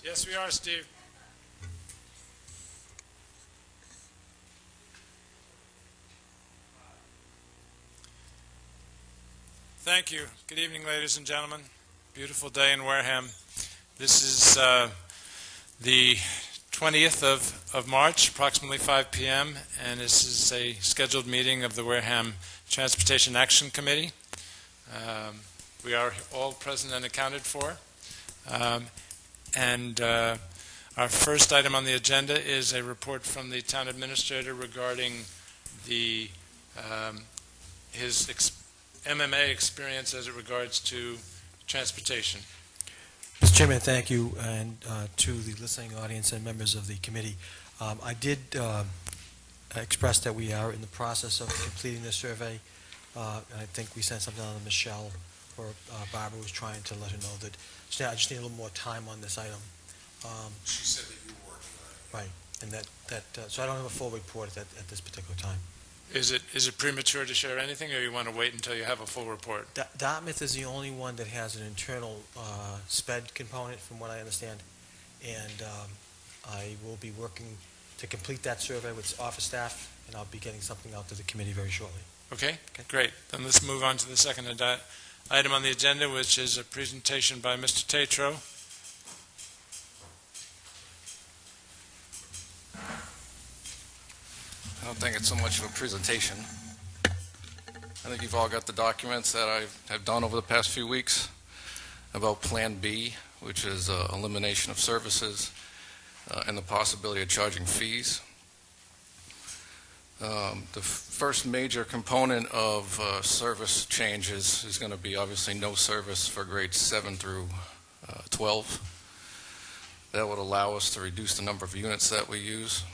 Yes, we are, Steve. Thank you. Good evening, ladies and gentlemen. Beautiful day in Wareham. This is the 20th of March, approximately 5 p.m., and this is a scheduled meeting of the Wareham Transportation Action Committee. We are all present and accounted for. Our first item on the agenda is a report from the town administrator regarding the his MMA experience as it regards to transportation. Mr. Chairman, thank you, and to the listening audience and members of the committee. I did express that we are in the process of completing the survey. And I think we sent something on to Michelle, or Barbara was trying to let her know that I just need a little more time on this item. She said that you were working on it. Right, and so I don't have a full report at this particular time. Is it premature to share anything, or you want to wait until you have a full report? Dartmouth is the only one that has an internal SPED component, from what I understand, and I will be working to complete that survey with office staff, and I'll be getting something out to the committee very shortly. Okay, great. Then let's move on to the second item on the agenda, which is a presentation by Mr. Tatro. I don't think it's so much of a presentation. I think you've all got the documents that I have done over the past few weeks about Plan B, which is elimination of services and the possibility of charging fees. The first major component of service changes is going to be obviously no service for grades 7 through 12. That would allow us to reduce the number of units that we use.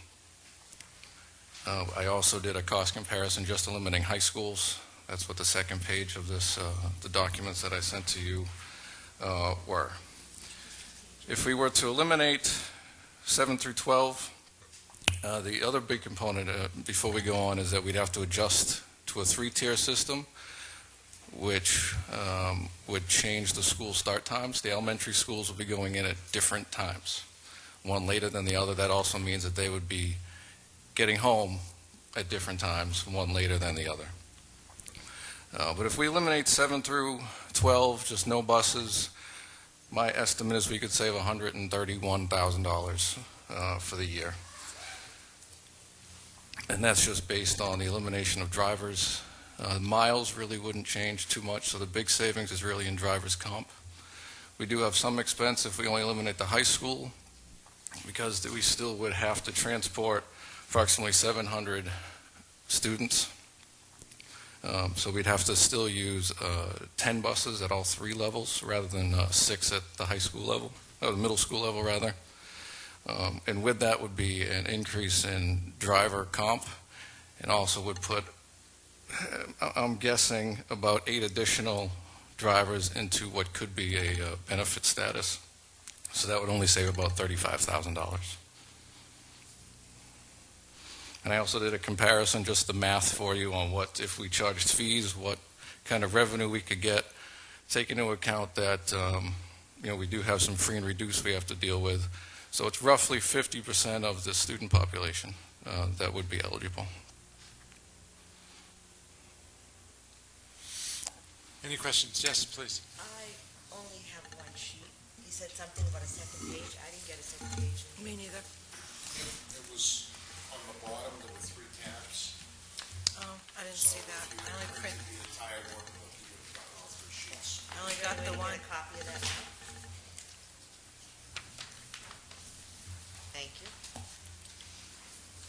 I also did a cost comparison just eliminating high schools. That's what the second page of this, the documents that I sent to you were. If we were to eliminate 7 through 12, the other big component before we go on is that we'd have to adjust to a 3-tier system, which would change the school start times. The elementary schools will be going in at different times, one later than the other. That also means that they would be getting home at different times, one later than the other. But if we eliminate 7 through 12, just no buses, my estimate is we could save $131,000 for the year. And that's just based on the elimination of drivers. Miles really wouldn't change too much, so the big savings is really in driver's comp. We do have some expense if we only eliminate the high school, because we still would have to transport approximately 700 students. So we'd have to still use 10 buses at all 3 levels rather than 6 at the high school level, or the middle school level rather. And with that would be an increase in driver comp, and also would put, I'm guessing, about 8 additional drivers into what could be a benefit status. So that would only save about $35,000. And I also did a comparison, just the math for you on what, if we charged fees, what kind of revenue we could get, taking into account that we do have some free and reduced we have to deal with. So it's roughly 50% of the student population that would be eligible. Any questions? Yes, please. I only have one sheet. He said something about a second page. I didn't get a second page. Me neither. It was on the bottom, there were 3 tabs. Oh, I didn't see that. I only print. The entire workbook, you would have gotten all 3 sheets. I only got the one. A copy of that now. Thank you.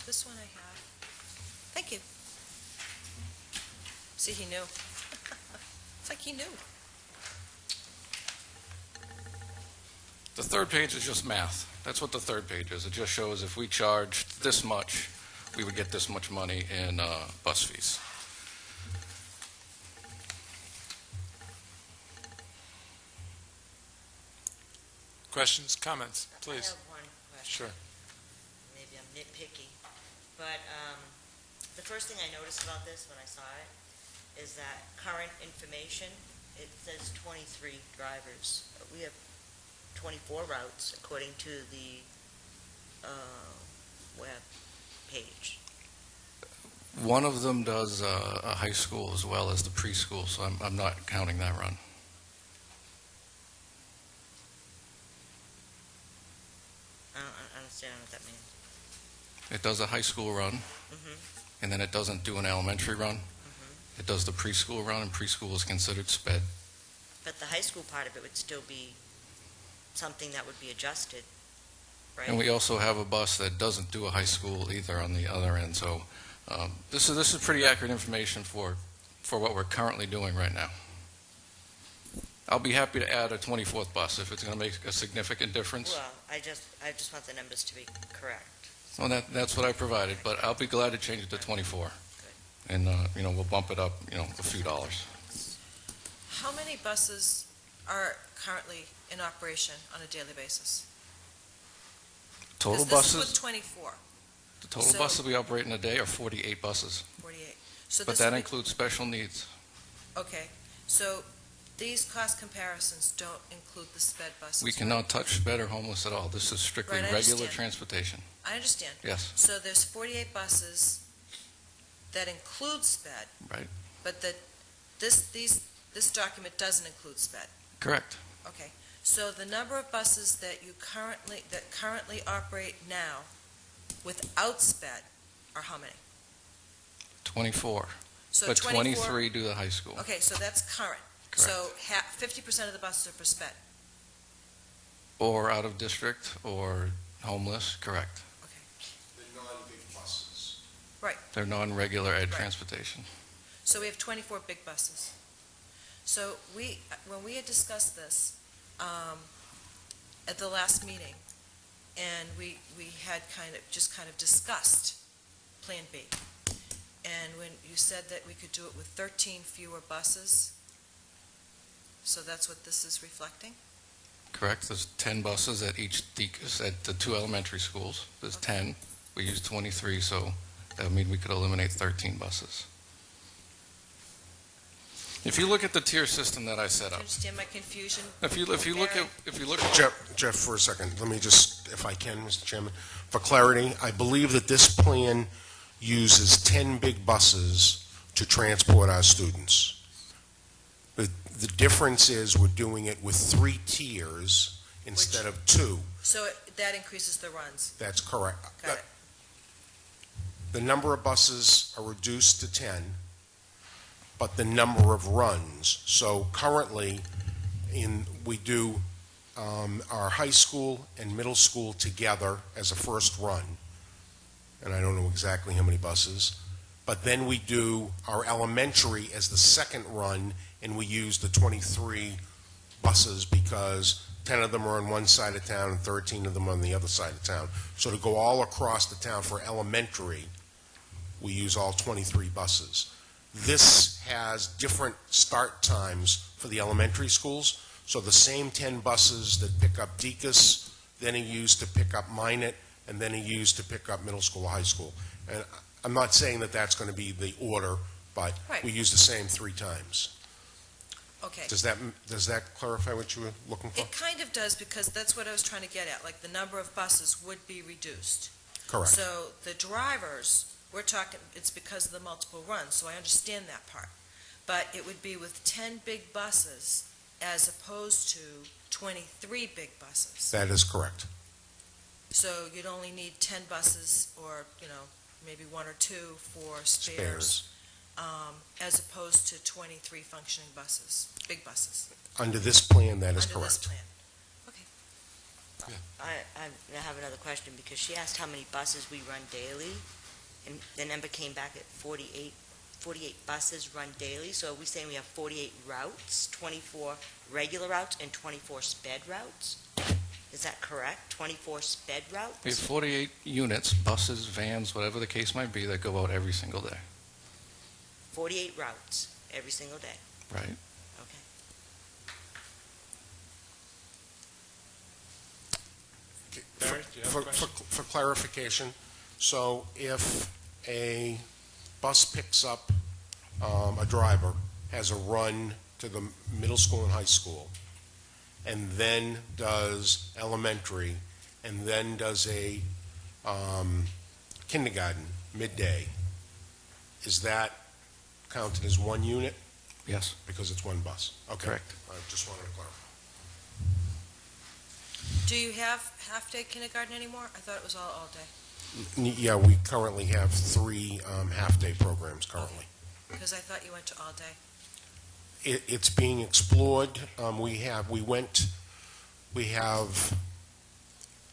This one I have. Thank you. See, he knew. It's like he knew. The third page is just math. That's what the third page is. It just shows if we charged this much, we would get this much money in bus fees. Questions, comments, please. I have one question. Sure. Maybe I'm nitpicky, but the first thing I noticed about this when I saw it is that current information, it says 23 drivers. But we have 24 routes according to the web page. One of them does a high school as well as the preschool, so I'm not counting that run. I don't understand what that means. It does a high school run, and then it doesn't do an elementary run. It does the preschool run, and preschool is considered sped. But the high school part of it would still be something that would be adjusted, right? And we also have a bus that doesn't do a high school either on the other end. So this is pretty accurate information for what we're currently doing right now. I'll be happy to add a 24th bus if it's going to make a significant difference. Well, I just want the numbers to be correct. Well, that's what I provided, but I'll be glad to change it to 24. And, we'll bump it up, a few dollars. How many buses are currently in operation on a daily basis? Total 'Cause this is buses, with 24, the total so- buses we operate in a day are 48 buses, 48. So but this that would be- includes special needs. Okay, so these cost comparisons don't include the sped buses? We right? cannot touch sped or homeless at all. This is strictly Right, I regular understand. transportation. I understand. Yes, So there's 48 buses that include sped, right, but this document doesn't include sped. correct. Okay, so the number of buses that currently operate now without sped are how many? 24, So but 24 23 do the high school. Okay, so that's current. So 50% of the buses are for sped. Or out of district or homeless, correct. The non-big buses. They're non-regular ed Right. transportation. So we have 24 big buses. So when we had discussed this at the last meeting, and we had kind of discussed Plan B, and when you said that we could do it with 13 fewer buses, so that's what this is reflecting? Correct. There's 10 buses at each at the 2 elementary schools. There's 10. We use 23, so that would mean we could eliminate 13 buses. If you look at the tier system that I set Do you up, understand my confusion? if you look at Jeff, for a second, let me just, if I can, Mr. Chairman, for clarity, I believe that this plan uses 10 big buses to transport our students. The difference is we're doing it with 3 tiers instead of 2. So that increases the runs. That's correct. Got it. The number of buses are reduced to 10, but the number of runs. So currently, we do our high school and middle school together as a first run, and I don't know exactly how many buses, but then we do our elementary as the second run, and we use the 23 buses because 10 of them are on one side of town and 13 of them on the other side of town. So to go all across the town for elementary, we use all 23 buses. This has different start times for the elementary schools, so the same 10 buses that pick up Deacon's, then are used to pick up Minot, and then are used to pick up middle school or high school. And I'm not saying that that's going to be the order, but Right. we use the same 3 times. Okay. Does that clarify what you were looking for? It kind of does, because that's what I was trying to get at, like the number of buses would be reduced. Correct. So the drivers, we're talking, it's because of the multiple runs, so I understand that part. But it would be with 10 big buses as opposed to 23 big buses. That is correct. So you'd only need 10 buses or, maybe 1 or 2 for spares, as opposed to 23 functioning buses, big buses. Under this plan, that is Under this correct. plan. Okay. I have another question, because she asked how many buses we run daily, and the number came back at 48 buses run daily. So are we saying we have 48 routes, 24 regular routes, and 24 sped routes? Is that correct? 24 sped routes? we have 48 units, buses, vans, whatever the case might be, that go out every single day, 48 routes every single day. right? Okay. Barry, do you have a question? For clarification, so if a bus picks up a driver, has a run to the middle school and high school, and then does elementary, and then does a kindergarten midday, is that counted as one unit? Yes. Because it's one bus? Okay. Correct. I just wanted to clarify. Do you have half-day kindergarten anymore? I thought it was all day, Yeah, we currently have 3 half-day programs currently. because I thought you went to all day. It's being explored. We have,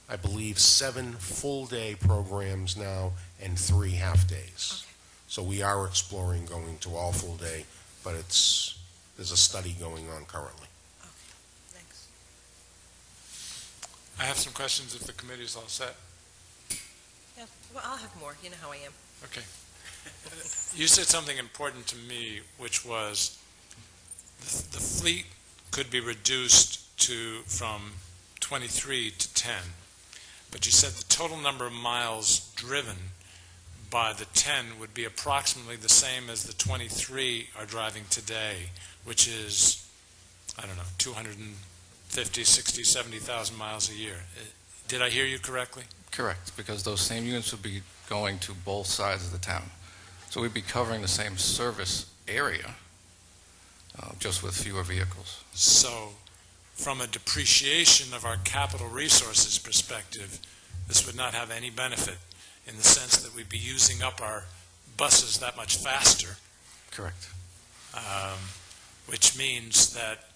I believe, 7 full-day programs now and 3 half-days. Okay. So we are exploring going to all full-day, but there's a study going on currently. Thanks. I have some questions if the committee's all set. Yeah, well, I'll have more. You know how I am. Okay. You said something important to me, which was the fleet could be reduced from 23 to 10, but you said the total number of miles driven by the 10 would be approximately the same as the 23 are driving today, which is, I don't know, 250, 60, 70,000 miles a year. Did I hear you correctly? Correct, because those same units would be going to both sides of the town. So we'd be covering the same service area, just with fewer vehicles. So, from a depreciation of our capital resources perspective, this would not have any benefit in the sense that we'd be using up our buses that much faster, Correct. which means that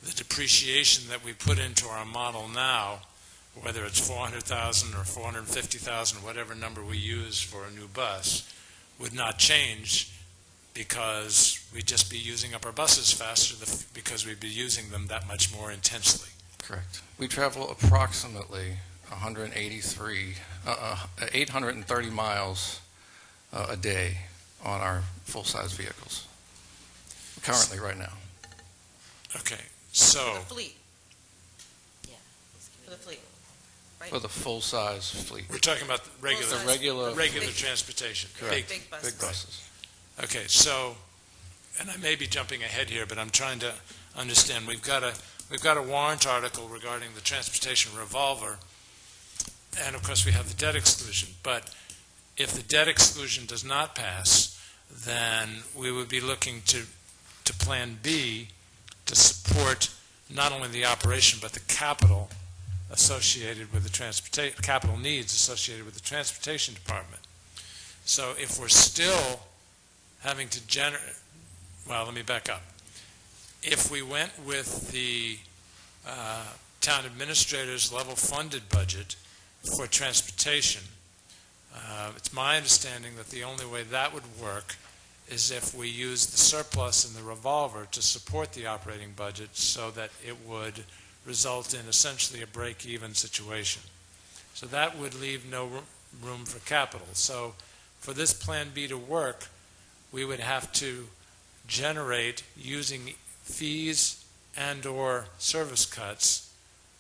the depreciation that we put into our model now, whether it's 400,000 or 450,000, whatever number we use for a new bus, would not change because we'd just be using up our buses faster because we'd be using them that much more intensely. Correct. We travel approximately 830 miles a day on our full-size vehicles, currently right now. Okay, For so, the fleet. Yeah. For the fleet. Right? For the full-size fleet. we're talking about the Full-size. regular Big- transportation. Correct. Big buses. Big buses. Okay, so, and I may be jumping ahead here, but I'm trying to understand. We've got a warrant article regarding the transportation revolver, and of course we have the debt exclusion. But if the debt exclusion does not pass, then we would be looking to Plan B to support not only the operation but the capital associated with the capital needs associated with the transportation department. So if we're still having to generate, well, let me back up. If we went with the town administrator's level funded budget for transportation, it's my understanding that the only way that would work is if we use the surplus in the revolver to support the operating budget so that it would result in essentially a break-even situation. So that would leave no room for capital. So for this Plan B to work, we would have to generate, using fees and/or service cuts,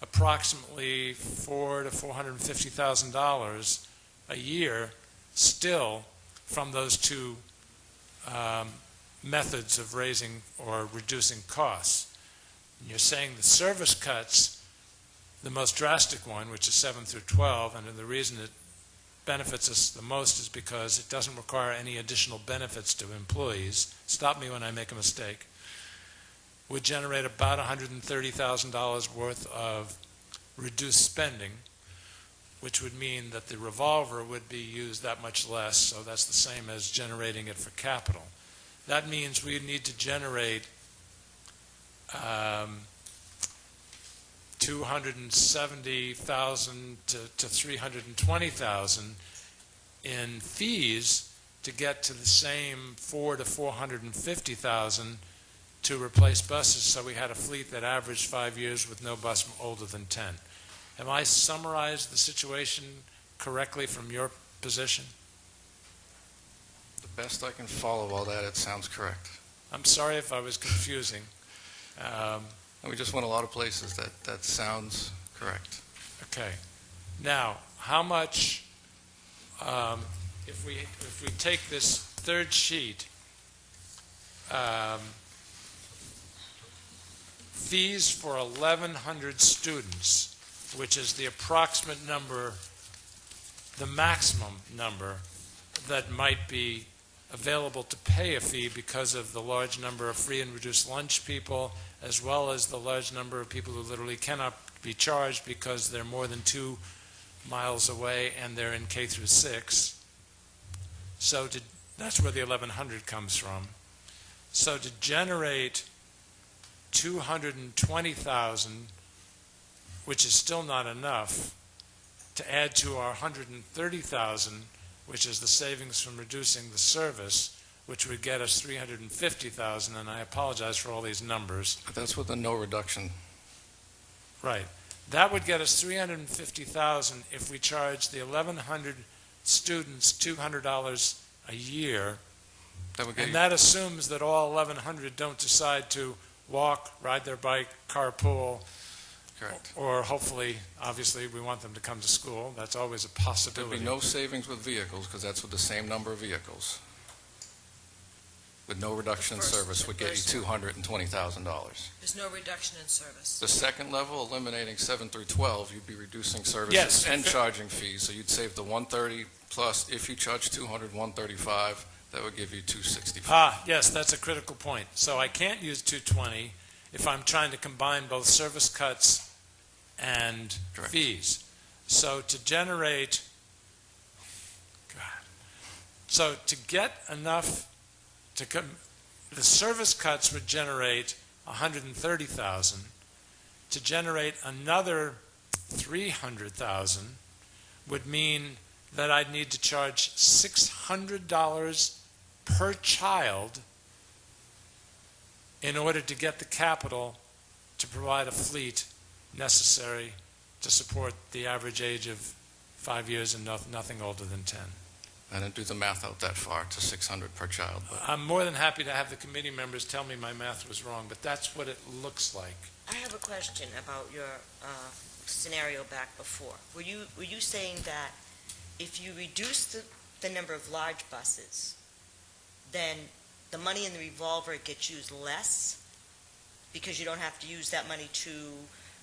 approximately $400,000 to $450,000 a year still from those two methods of raising or reducing costs. And you're saying the service cuts, the most drastic one, which is 7 through 12, and the reason it benefits us the most is because it doesn't require any additional benefits to employees. Stop me when I make a mistake. Would generate about $130,000 worth of reduced spending, which would mean that the revolver would be used that much less, so that's the same as generating it for capital. That means we need to generate $270,000 to $320,000 in fees to get to the same $400,000 to $450,000 to replace buses, so we had a fleet that averaged 5 years with no bus older than 10. Have I summarized the situation correctly from your position? The best I can follow all that, it sounds correct. I'm sorry if I was confusing. And we just went a lot of places. That sounds correct. Okay. Now, how much, if we take this third sheet, fees for 1,100 students, which is the approximate number, the maximum number that might be available to pay a fee because of the large number of free and reduced lunch people, as well as the large number of people who literally cannot be charged because they're more than 2 miles away and they're in K through 6. So that's where the 1,100 comes from. So to generate 220,000, which is still not enough, to add to our 130,000, which is the savings from reducing the service, which would get us 350,000, and I apologize for all these numbers. But that's with the no reduction. Right. That would get us 350,000 if we charge the 1,100 students $200 a year, That would get and you, that assumes that all 1,100 don't decide to walk, ride their bike, carpool, correct. or hopefully, obviously, we want them to come to school. That's always a There'd possibility. be no savings with vehicles, because that's with the same number of vehicles. With no reduction in The first- service the would get you first $220,000. There's no reduction in service. The second level, eliminating 7 through 12, you'd be reducing services Yes. and charging fees, so you'd save the 130 plus, if you charge 200, 135, that would give you 265. Yes, that's a critical point. So I can't use 220 if I'm trying to combine both service cuts and Correct. fees. So to generate, so to get enough, the service cuts would generate 130,000. To generate another 300,000 would mean that I'd need to charge $600 per child in order to get the capital to provide a fleet necessary to support the average age of 5 years and nothing older than 10. I didn't do the math out that far to 600 per child, but I'm more than happy to have the committee members tell me my math was wrong, but that's what it looks like. I have a question about your scenario back before. Were you saying that if you reduce the number of large buses, then the money in the revolver gets used less because you don't have to use that money to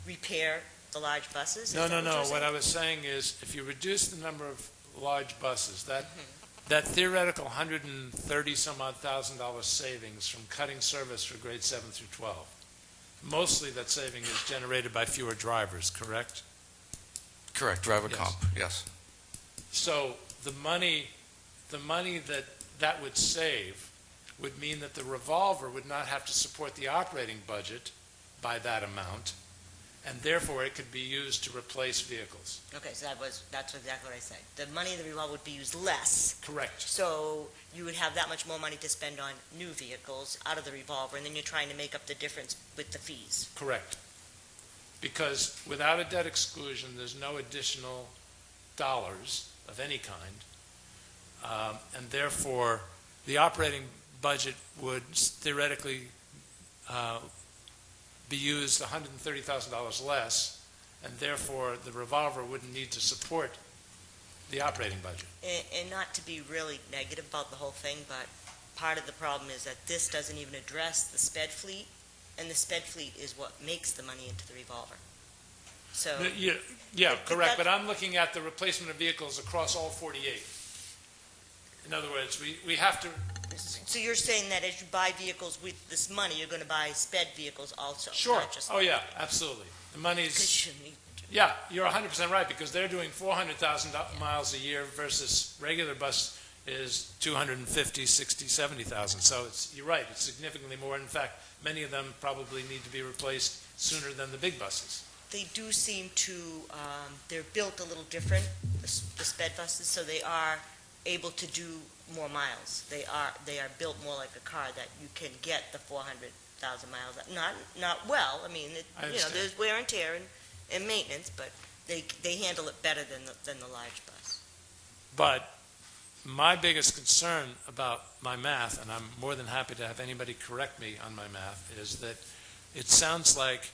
repair the large buses? Is No. that you're What saying? I was saying is, if you reduce the number of large buses, that theoretical 130 some odd $1,000 savings from cutting service for grades 7 through 12, mostly that saving is generated by fewer drivers, correct? correct, driver Yes. comp, yes. So the money that would save would mean that the revolver would not have to support the operating budget by that amount, and therefore it could be used to replace vehicles. Okay, so that's exactly what I said. The money in the revolver would be used less, Correct. so you would have that much more money to spend on new vehicles out of the revolver, and then you're trying to make up the difference with the fees. Correct. Because without a debt exclusion, there's no additional dollars of any kind, and therefore the operating budget would theoretically be used $130,000 less, and therefore the revolver wouldn't need to support the operating budget. And not to be really negative about the whole thing, but part of the problem is that this doesn't even address the sped fleet, and the sped fleet is what makes the money into the revolver. So, Yeah, But correct, that- but I'm looking at the replacement of vehicles across all 48. In other words, we have to, so you're saying that as you buy vehicles with this money, you're going to buy sped vehicles also? sure, not just- oh yeah, absolutely. The money's, Because you need yeah, you're 100% right, because they're doing 400,000 miles a year versus regular bus is 250, 60, 70,000. So you're right, it's significantly more. In fact, many of them probably need to be replaced sooner than the big buses. They do seem to, they're built a little different, the sped buses, so they are able to do more miles. They are built more like a car, that you can get the 400,000 miles. Not well, I mean, I understand. there's wear and tear and maintenance, but they handle it better than the large bus. But my biggest concern about my math, and I'm more than happy to have anybody correct me on my math, is that it sounds like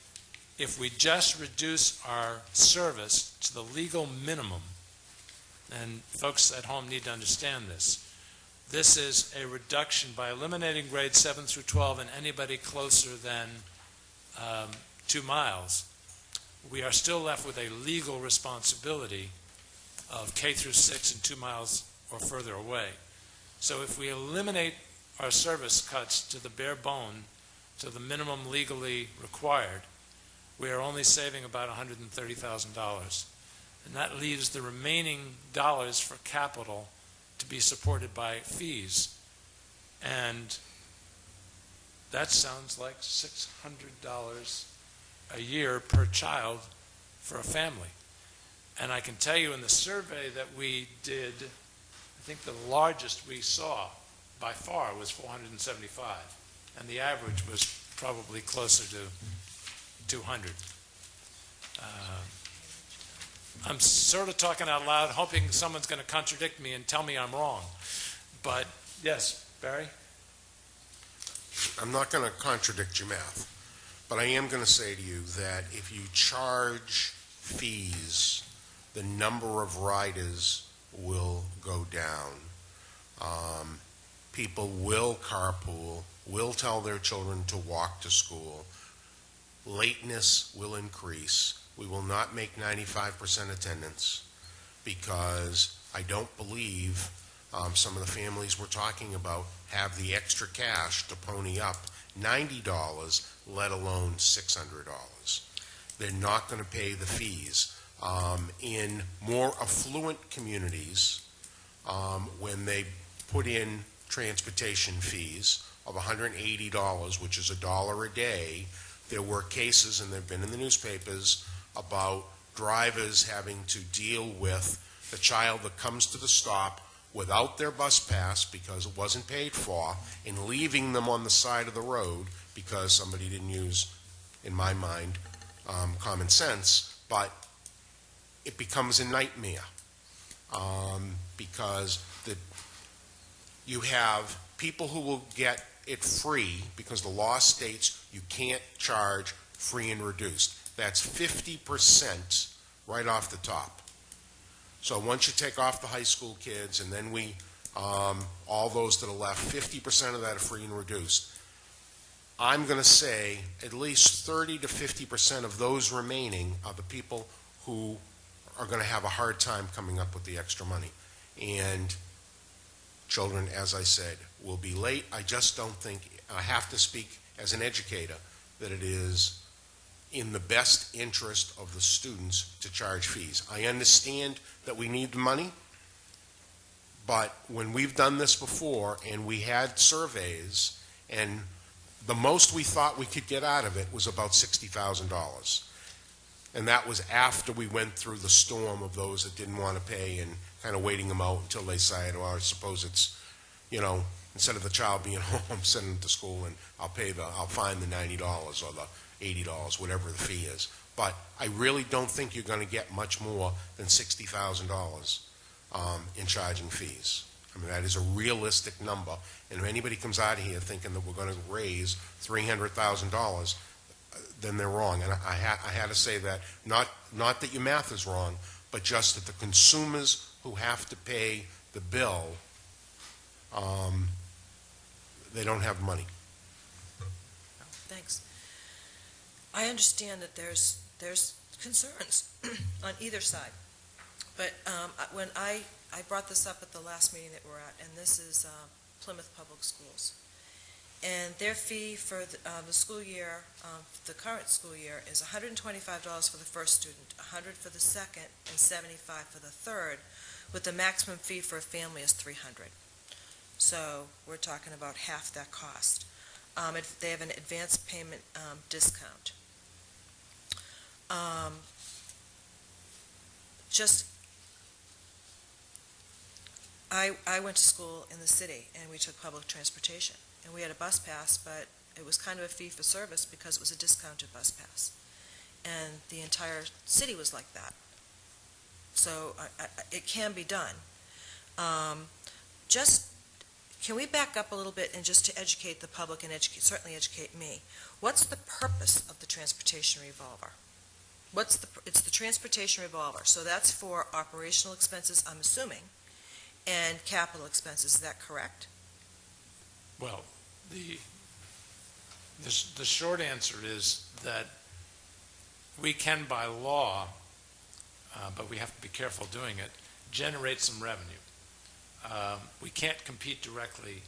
if we just reduce our service to the legal minimum, and folks at home need to understand this, this is a reduction by eliminating grades 7 through 12, and anybody closer than 2 miles, we are still left with a legal responsibility of K through 6 and 2 miles or further away. So if we eliminate our service cuts to the bare bone, to the minimum legally required, we are only saving about $130,000. And that leaves the remaining dollars for capital to be supported by fees. And that sounds like $600 a year per child for a family. And I can tell you in the survey that we did, I think the largest we saw by far was 475, and the average was probably closer to 200. I'm sort of talking out loud, hoping someone's going to contradict me and tell me I'm wrong. But yes, Barry? I'm not going to contradict your math, but I am going to say to you that if you charge fees, the number of riders will go down. People will carpool, will tell their children to walk to school. Lateness will increase. We will not make 95% attendance because I don't believe some of the families we're talking about have the extra cash to pony up $90, let alone $600. They're not going to pay the fees. In more affluent communities, when they put in transportation fees of $180, which is $1 a day, there were cases, and they've been in the newspapers, about drivers having to deal with the child that comes to the stop without their bus pass because it wasn't paid for, and leaving them on the side of the road because somebody didn't use, in my mind, common sense. But it becomes a nightmare because you have people who will get it free because the law states you can't charge free and reduced. That's 50% right off the top. So once you take off the high school kids and then all those to the left, 50% of that are free and reduced. I'm going to say at least 30 to 50% of those remaining are the people who are going to have a hard time coming up with the extra money. And children, as I said, will be late. I just don't think, I have to speak as an educator, that it is in the best interest of the students to charge fees. I understand that we need the money, but when we've done this before and we had surveys, and the most we thought we could get out of it was about $60,000. And that was after we went through the storm of those that didn't want to pay and kind of waiting them out until they decided, well, I suppose it's, instead of the child being home, send them to school and I'll find the $90 or the $80, whatever the fee is. But I really don't think you're going to get much more than $60,000 in charging fees. I mean, that is a realistic number. And if anybody comes out of here thinking that we're going to raise $300,000, then they're wrong. And I had to say that, not that your math is wrong, but just that the consumers who have to pay the bill, they don't have money. Thanks. I understand that there's concerns on either side, but when I brought this up at the last meeting that we're at, and this is Plymouth Public Schools, and their fee for the school year, the current school year, is $125 for the first student, $100 for the second, and $75 for the third, with the maximum fee for a family is $300. So we're talking about half that cost. They have an advance payment discount. I went to school in the city, and we took public transportation, and we had a bus pass, but it was kind of a fee for service because it was a discounted bus pass, and the entire city was like that. So it can be done. Can we back up a little bit and just to educate the public and certainly educate me? What's the purpose of the transportation revolver? It's the transportation revolver, so that's for operational expenses, I'm assuming, and capital expenses. Is that correct? Well, The short answer is that we can, by law, but we have to be careful doing it, generate some revenue. We can't compete directly,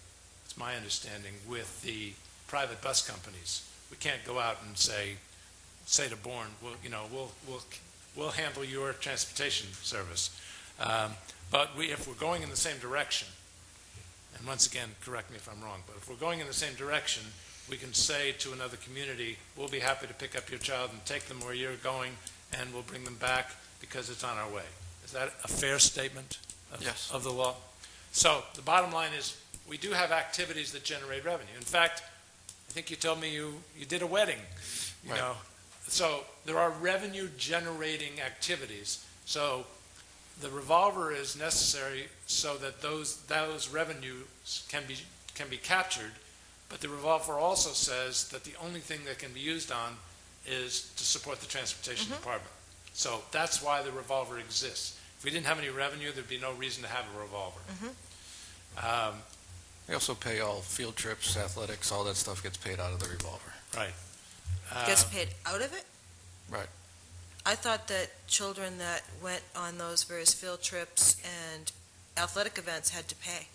it's my understanding, with the private bus companies. We can't go out and say to Bourne, we'll handle your transportation service. But if we're going in the same direction, and once again, correct me if I'm wrong, but if we're going in the same direction, we can say to another community, we'll be happy to pick up your child and take them where you're going, and we'll bring them back because it's on our way. Is that a fair statement Yes. of the law? So the bottom line is, we do have activities that generate revenue. In fact, I think you told me you did a wedding, you Right. know. So there are revenue-generating activities. So the revolver is necessary so that those revenues can be captured, but the revolver also says that the only thing that can be used on is to support the transportation department. So that's why the revolver exists. If we didn't have any revenue, there'd be no reason to have a revolver. We also pay all field trips, athletics, all that stuff gets paid out of the revolver. Right. Gets paid out of it? Right. I thought that children that went on those various field trips and athletic events had to pay.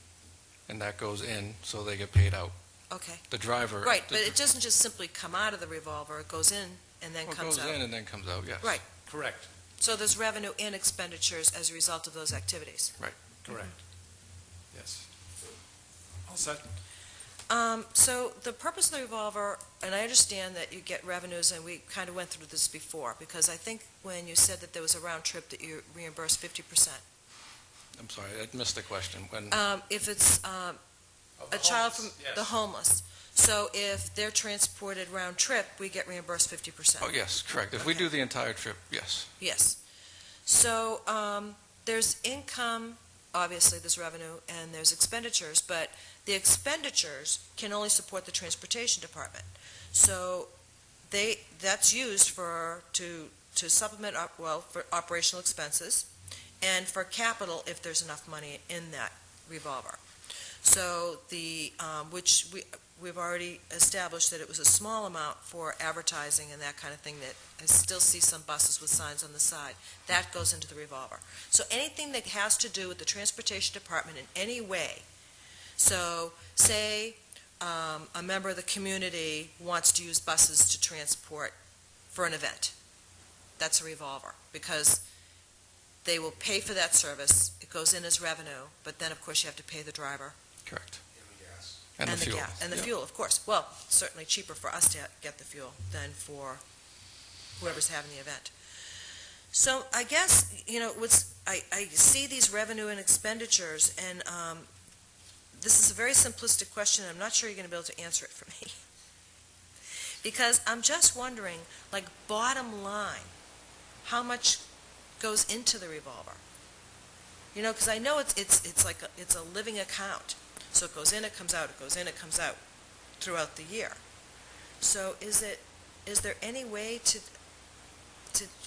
And that goes in, so they get paid out. Okay. The driver. Right, but it doesn't just simply come out of the revolver, it goes in and then Well, it comes goes out. in and then comes out, yes. Right. Correct. So there's revenue and expenditures as a result of those activities. Correct. Yes. All set? So the purpose of the revolver, and I understand that you get revenues, and we kind of went through this before, because I think when you said that there was a round trip that you reimbursed 50%. I'm sorry, I missed the question. When, If it's Of a child from yes. the homeless, so if they're transported round trip, we get reimbursed 50%. oh, yes, correct. If we Okay. do the entire trip, yes. Yes. So there's income, obviously there's revenue, and there's expenditures, but the expenditures can only support the transportation department. So that's used to supplement, for operational expenses, and for capital if there's enough money in that revolver. So which we've already established that it was a small amount for advertising and that kind of thing, that I still see some buses with signs on the side. That goes into the revolver. So anything that has to do with the transportation department in any way, so say a member of the community wants to use buses to transport for an event, that's a revolver, because they will pay for that service, it goes in as revenue, but then of course you have to pay the driver. Correct. And the fuel. gas, and the Yeah. fuel, of course. Well, certainly cheaper for us to get the fuel than for whoever's having the event. So I guess, I see these revenue and expenditures, and this is a very simplistic question. I'm not sure you're going to be able to answer it for me. Because I'm just wondering, like, bottom line, how much goes into the revolver? Because I know it's like it's a living account. So it goes in, it comes out, it goes in, it comes out throughout the year. So is there any way to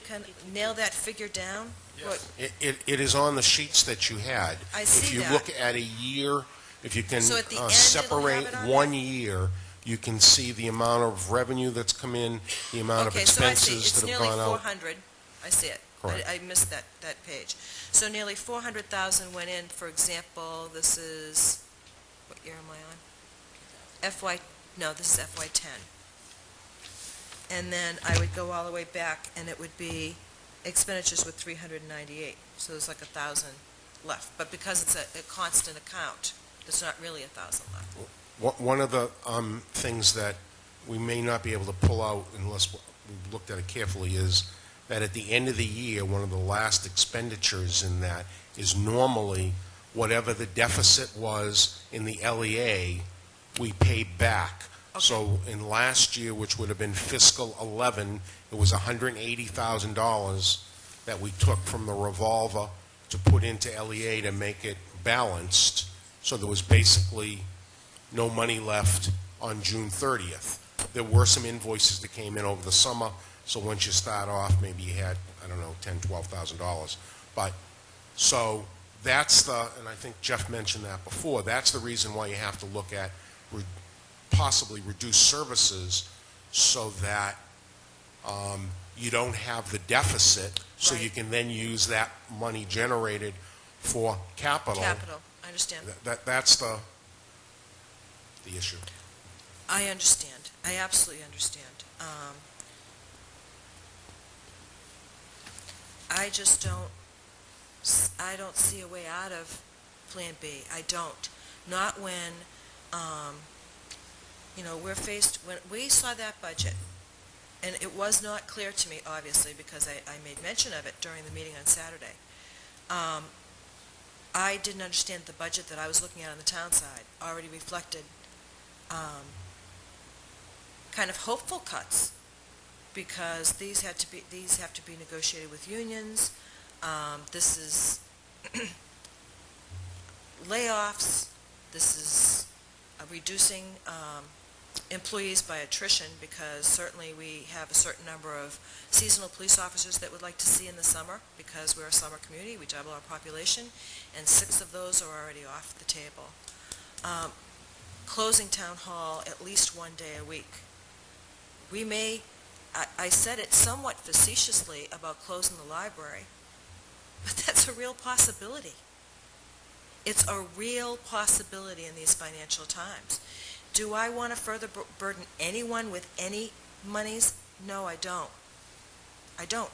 kind of nail that figure down? Yes. It is on the sheets that you had. I see If you that. look at a year, if you can So at the end, it'll separate have it on one year, you can see the amount of revenue that's come in, the amount of Okay, so I see, expenses it's that have nearly gone out. 400, I see it. Correct. I missed that page. So nearly 400,000 went in, for example, this is, what year am I on? This is FY10. And then I would go all the way back, and it would be expenditures with 398, so there's like 1,000 left. But because it's a constant account, there's not really 1,000 left. One of the things that we may not be able to pull out unless we've looked at it carefully is that at the end of the year, one of the last expenditures in that is normally whatever the deficit was in the LEA, we pay back. So in last year, which would have been fiscal 11, it was $180,000 that we took from the revolver to put into LEA to make it balanced. So there was basically no money left on June 30th. There were some invoices that came in over the summer, so once you start off, maybe you had, I don't know, $10,000, $12,000. But, so that's and I think Jeff mentioned that before, that's the reason why you have to look at possibly reduce services so that you don't have the deficit, so you Right. can then use that money generated for capital. Capital, I understand. That's the issue. I understand. I absolutely understand. I just don't, I don't see a way out of Plan B. I don't. Not when, we're faced, when we saw that budget, and it was not clear to me, obviously, because I made mention of it during the meeting on Saturday. I didn't understand the budget that I was looking at on the town side already reflected kind of hopeful cuts, because these have to be negotiated with unions. This is layoffs. This is reducing employees by attrition, because certainly we have a certain number of seasonal police officers that would like to see in the summer, because we're a summer community, we double our population, and 6 of those are already off the table. Closing town hall at least 1 day a week. We may, I said it somewhat facetiously about closing the library, but that's a real possibility. It's a real possibility in these financial times. Do I want to further burden anyone with any monies? No, I don't. I don't.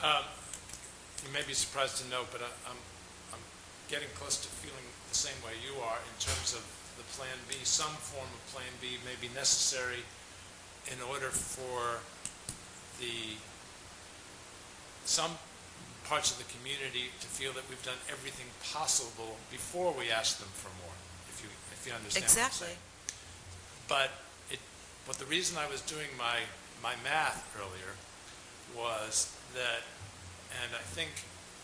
You may be surprised to know, but I'm getting close to feeling the same way you are in terms of the Plan B. Some form of Plan B may be necessary in order for some parts of the community to feel that we've done everything possible before we ask them for more, if you understand Exactly. what I'm saying. But the reason I was doing my math earlier was that, and I think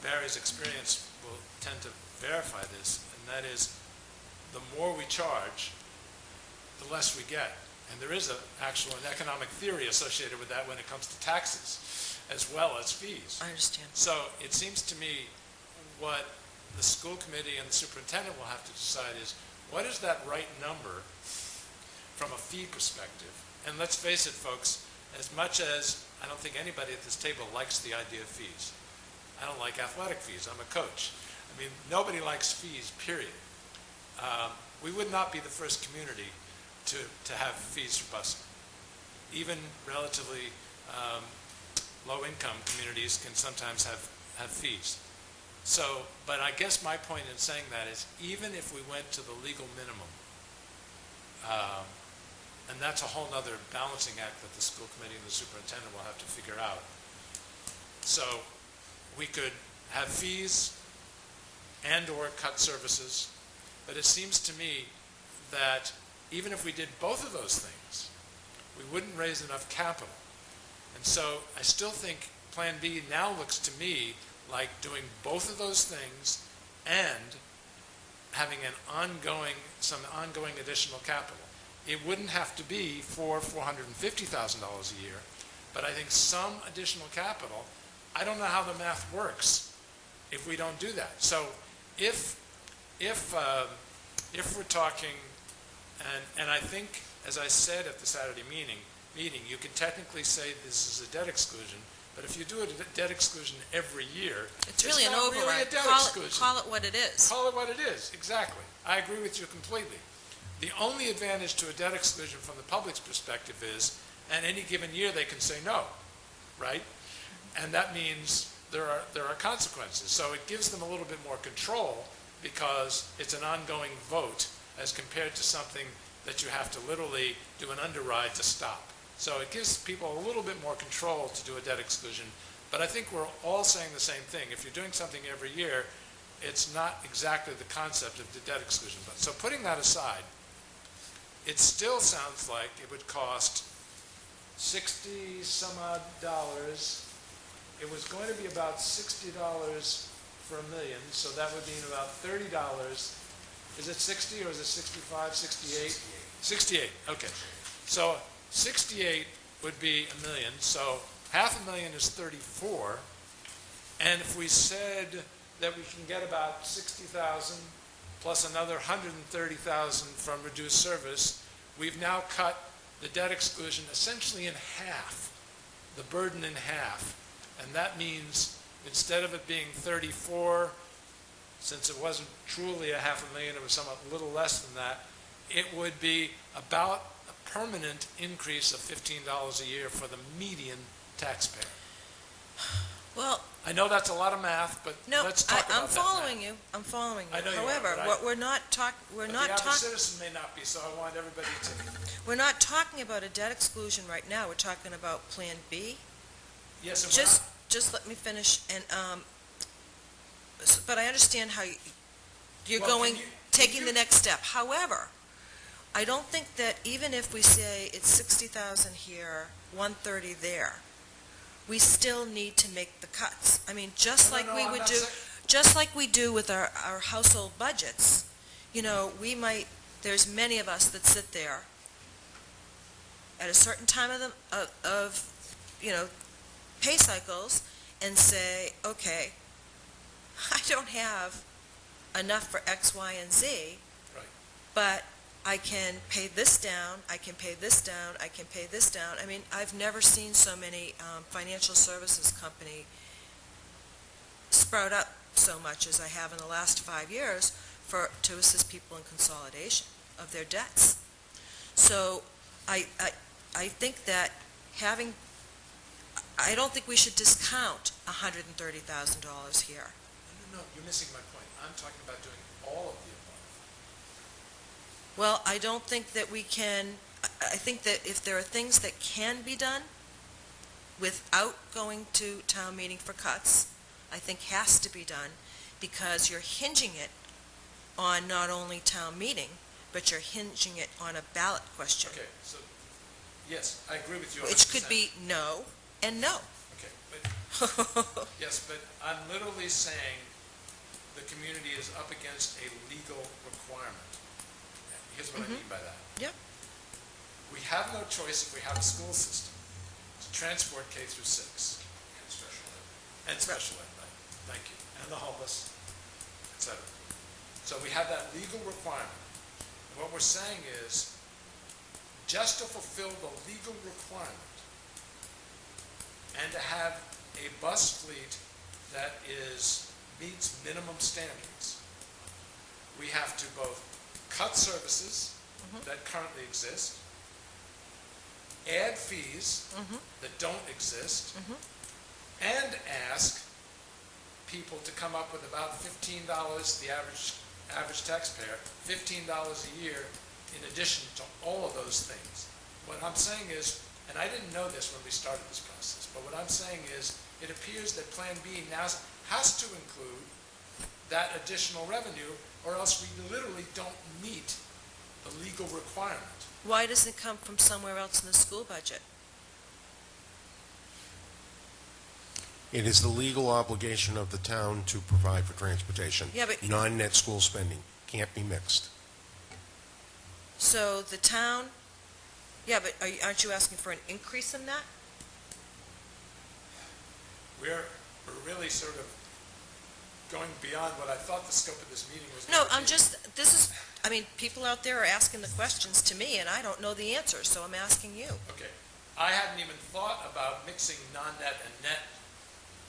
Barry's experience will tend to verify this, and that is, the more we charge, the less we get. And there is an economic theory associated with that when it comes to taxes, as well as fees. I understand. So it seems to me what the school committee and the superintendent will have to decide is, what is that right number from a fee perspective? And let's face it, folks, as much as I don't think anybody at this table likes the idea of fees. I don't like athletic fees. I'm a coach. I mean, nobody likes fees, period. We would not be the first community to have fees for busing. Even relatively low-income communities can sometimes have fees. So, but I guess my point in saying that is, even if we went to the legal minimum, and that's a whole other balancing act that the school committee and the superintendent will have to figure out. So we could have fees and/or cut services, but it seems to me that even if we did both of those things, we wouldn't raise enough capital. And so I still think Plan B now looks to me like doing both of those things and having some ongoing additional capital. It wouldn't have to be for $450,000 a year, but I think some additional capital. I don't know how the math works if we don't do that. So if we're talking, and I think, as I said at the Saturday meeting, you can technically say this is a debt exclusion, but if you do a debt exclusion every year, It's really an not override. really a debt Call exclusion. it what it is. Call it what it is, exactly. I agree with you completely. The only advantage to a debt exclusion from the public's perspective is, at any given year, they can say no, right? And that means there are consequences. So it gives them a little bit more control because it's an ongoing vote as compared to something that you have to literally do an underride to stop. So it gives people a little bit more control to do a debt exclusion. But I think we're all saying the same thing. If you're doing something every year, it's not exactly the concept of the debt exclusion. But so putting that aside, it still sounds like it would cost 60 some odd dollars. It was going to be about $60 for $1 million, so that would mean about $30. Is it 60 or is it 65, 68? 68, okay. So 68 would be $1 million, so $500,000 is 34. And if we said that we can get about 60,000 plus another 130,000 from reduced service, we've now cut the debt exclusion essentially in half, the burden in half. And that means instead of it being 34, since it wasn't truly a $500,000, it was somewhat a little less than that, it would be about a permanent increase of $15 a year for the median taxpayer. Well, I know that's a lot of math, but no, let's talk about I'm that following math. you. I'm following you. I know you are, However, but what we're not But the average talking. citizen may not be, so I want everybody to. We're not talking about a debt exclusion right now. We're talking about Plan B. Yes, and we're not- Just let me finish. And but I understand how you're Well, going, can you- taking can the you- next step. However, I don't think that even if we say it's 60,000 here, 130 there, we still need to make the cuts. I mean, just No, like no, we I'm would not do. saying- Just like we do with our household budgets, there's many of us that sit there at a certain time of pay cycles and say, okay, I don't have enough for X, Y, and Z, Right. but I can pay this down, I can pay this down, I can pay this down. I mean, I've never seen so many financial services company sprout up so much as I have in the last 5 years to assist people in consolidation of their debts. So I think that I don't think we should discount $130,000 here. No, you're missing my point. I'm talking about doing all of the above. Well, I don't think that we can, I think that if there are things that can be done without going to town meeting for cuts, I think has to be done, because you're hinging it on not only town meeting, but you're hinging it on a ballot question, Okay, so, yes, I agree with you 100%. which could be no and no. Okay, but, yes, but I'm literally saying the community is up against a legal requirement. Here's what I mean by that. Yep. We have no choice if we have a school system to transport K through 6. And special ed, right. Thank you. And the homeless, et cetera. So we have that legal requirement. And what we're saying is, just to fulfill the legal requirement and to have a bus fleet that meets minimum standards, we have to both cut services that currently exist, add fees that don't exist, and ask people to come up with about $15, the average taxpayer, $15 a year in addition to all of those things. What I'm saying is, and I didn't know this when we started this process, but what I'm saying is, it appears that Plan B now has to include that additional revenue, or else we literally don't meet the legal requirement. Why doesn't it come from somewhere else in the school budget? It is the legal obligation of the town to provide for transportation. Yeah, but- Non-net school spending can't be mixed. So the town, yeah, but aren't you asking for an increase in that? We're really sort of going beyond what I thought the scope of this meeting was. No, going to be. people out there are asking the questions to me, and I don't know the answers, so I'm asking you. Okay. I hadn't even thought about mixing non-net and net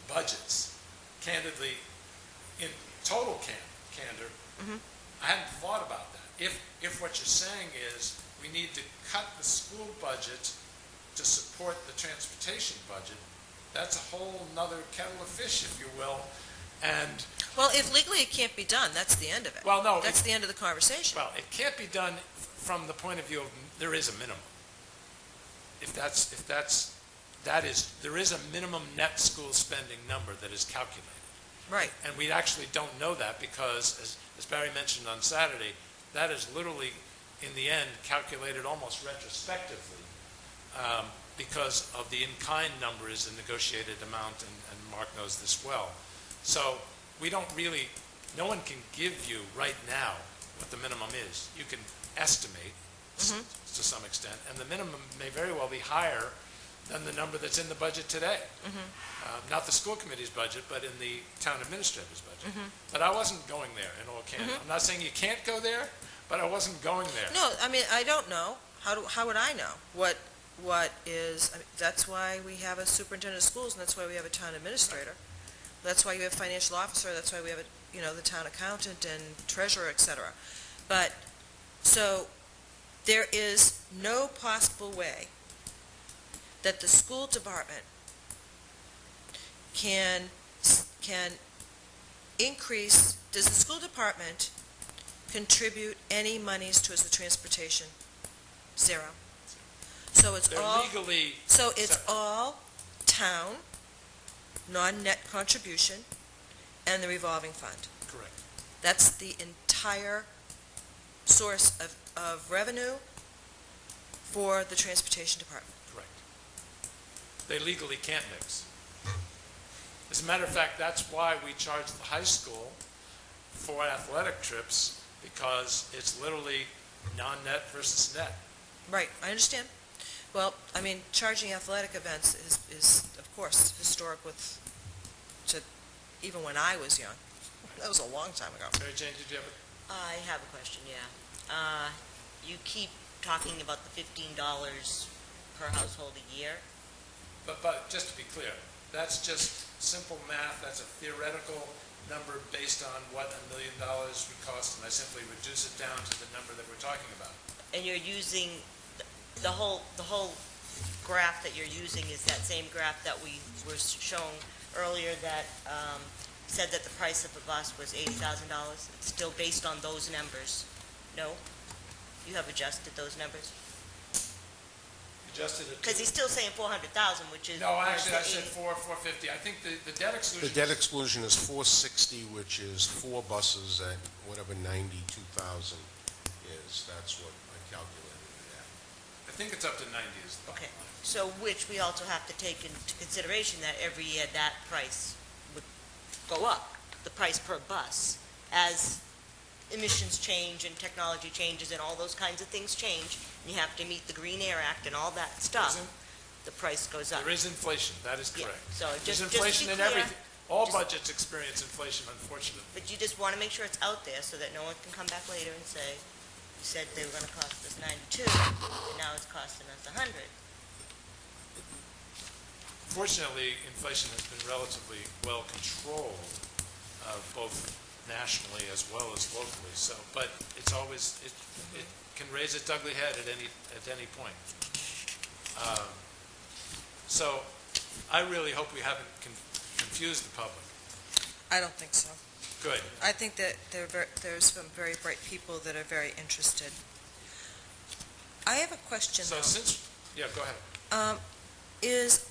budgets. Candidly, in total candor, I hadn't thought about that. If what you're saying is we need to cut the school budget to support the transportation budget, that's a whole nother kettle of fish, if you will. And, Well, if legally it can't be done, that's the end of it. well, no, That's the end of the conversation. well, it can't be done from the point of view of there is a minimum. There is a minimum net school spending number that is calculated. Right. And we actually don't know that because, as Barry mentioned on Saturday, that is literally, in the end, calculated almost retrospectively because of the in-kind number is a negotiated amount, and Mark knows this well. So we don't really, no one can give you right now what the minimum is. You can estimate to some extent, and the minimum may very well be higher than the number that's in the budget today. Not the school committee's budget, but in the town administrator's budget. But I wasn't going there in all candor. I'm not saying you can't go there, but I wasn't going there. No, I mean, I don't know. How would I know what is, I mean, that's why we have a superintendent of schools, and that's why we have a town administrator. That's why you have a financial officer, that's why we have the town accountant and treasurer, et cetera. But, so, there is no possible way that the school department can increase, does the school department contribute any monies towards the transportation? Zero. So it's They're all, legally so it's separate. all town, non-net contribution, and the revolving fund. Correct. That's the entire source of revenue for the transportation department. Correct. They legally can't mix. As a matter of fact, that's why we charge the high school for athletic trips, because it's literally non-net versus net. Right, I understand. Well, I mean, charging athletic events is of course, historic to even when I was young. That was a long time ago. Mary Jane, did you have I have a question, yeah. You keep talking about the $15 per household a year. But just to be clear, that's just simple math. That's a theoretical number based on what $1 million would cost, and I simply reduce it down to the number that we're talking about. And you're using, the whole graph that you're using is that same graph that we were shown earlier that said that the price of a bus was $80,000. It's still based on those numbers. No? You have adjusted those numbers? Adjusted it to... Because he's still saying 400,000, which is... No, actually, I said 450. I think the debt exclusion... The debt exclusion is 460, which is 4 buses at whatever 92,000 is. That's what I calculated it at. I think it's up to 90 is the Okay, bottom line. so which we also have to take into consideration that every year that price would go up, the price per bus, as emissions change and technology changes and all those kinds of things change, and you have to meet the Green Air Act and all that stuff, the price goes up. There is inflation, that is Yeah, correct. so There's just to be inflation in clear, everything. All just- budgets experience inflation, unfortunately. but you just want to make sure it's out there so that no one can come back later and say, you said they were going to cost us 92, and now it's costing us 100. Fortunately, inflation has been relatively well controlled, both nationally as well as locally. So, but it's always it can raise its ugly head at any point. So, I really hope we haven't confused the public. I don't think so. Good. I think that there's some very bright people that are very interested. I have a question, So though. go ahead.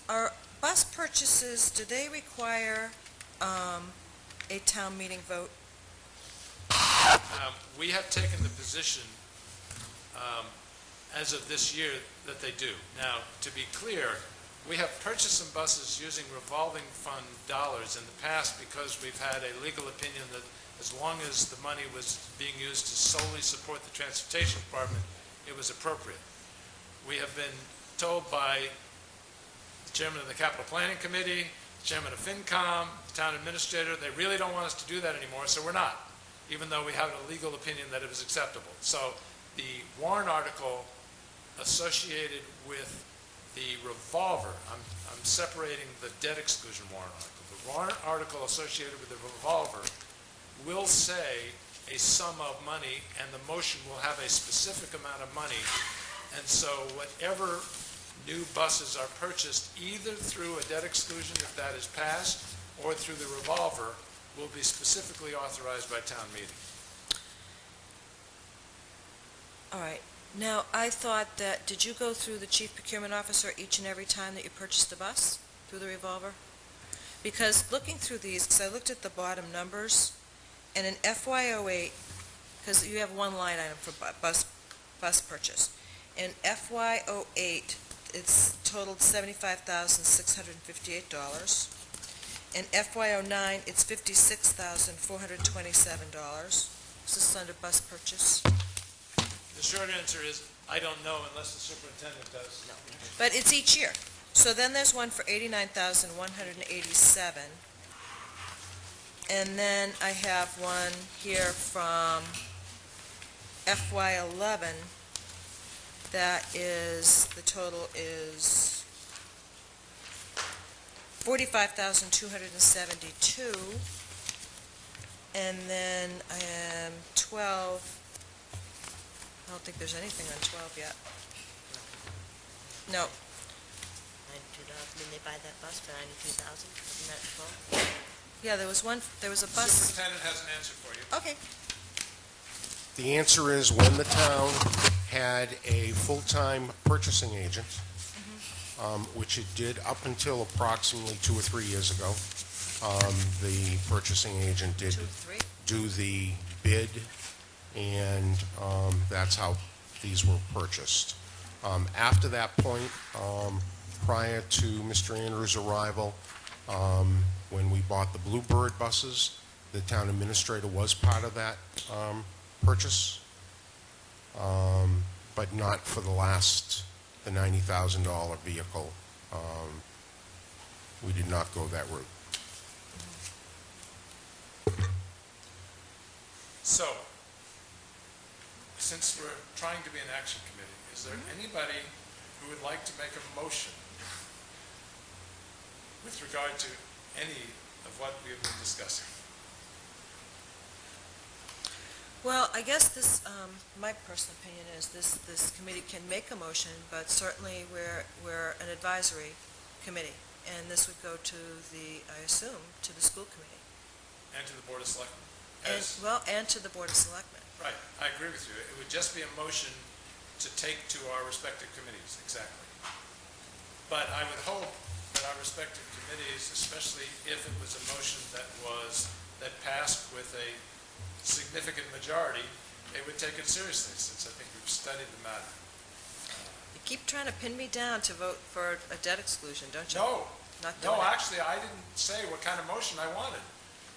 Are bus purchases, do they require a town meeting vote? We have taken the position as of this year that they do. Now, to be clear, we have purchased some buses using revolving fund dollars in the past because we've had a legal opinion that as long as the money was being used to solely support the transportation department, it was appropriate. We have been told by the chairman of the Capital Planning Committee, the chairman of FinCom, the town administrator, they really don't want us to do that anymore, so we're not, even though we have a legal opinion that it was acceptable. So the warrant article associated with the revolver, I'm separating the debt exclusion warrant article. The warrant article associated with the revolver will say a sum of money, and the motion will have a specific amount of money. And so whatever new buses are purchased, either through a debt exclusion, if that is passed, or through the revolver, will be specifically authorized by town meeting. All right. Now, I thought that, did you go through the chief procurement officer each and every time that you purchased the bus through the revolver? Because looking through these, because I looked at the bottom numbers, and in FY08, because you have one line item for bus purchase. In FY08, it's totaled $75,658. In FY09, it's $56,427. Is this under bus purchase? The short answer is, I don't know unless the superintendent does. But it's each year. So then there's one for 89,187. And then I have one here from FY11 that is, the total is 45,272. And then I am 12, I don't think there's anything on 12 yet. No, $92, didn't they buy that bus for $92,000? Isn't that 12? yeah, there was a bus. Superintendent has an answer for you. Okay, The answer is when the town had a full-time purchasing agent, which it did up until approximately 2 or 3 years ago, the purchasing agent did 2, 3. do the bid, and that's how these were purchased. After that point, prior to Mr. Andrews' arrival, when we bought the Bluebird buses, the town administrator was part of that purchase, but not for the $90,000 vehicle. We did not go that route. So, since we're trying to be an action committee, is there anybody who would like to make a motion with regard to any of what we have been discussing? Well, I guess this, my personal opinion is this committee can make a motion, but certainly we're an advisory committee, and this would go to I assume, to the school committee. And to the Board of Selectmen? And to the Board of Selectmen. Right, I agree with you. It would just be a motion to take to our respective committees, exactly. But I would hope that our respective committees, especially if it was a motion that passed with a significant majority, they would take it seriously, since I think we've studied the matter. You keep trying to pin me down to vote for a debt exclusion, don't you? No, Not doing no, it. actually, I didn't say what kind of motion I wanted.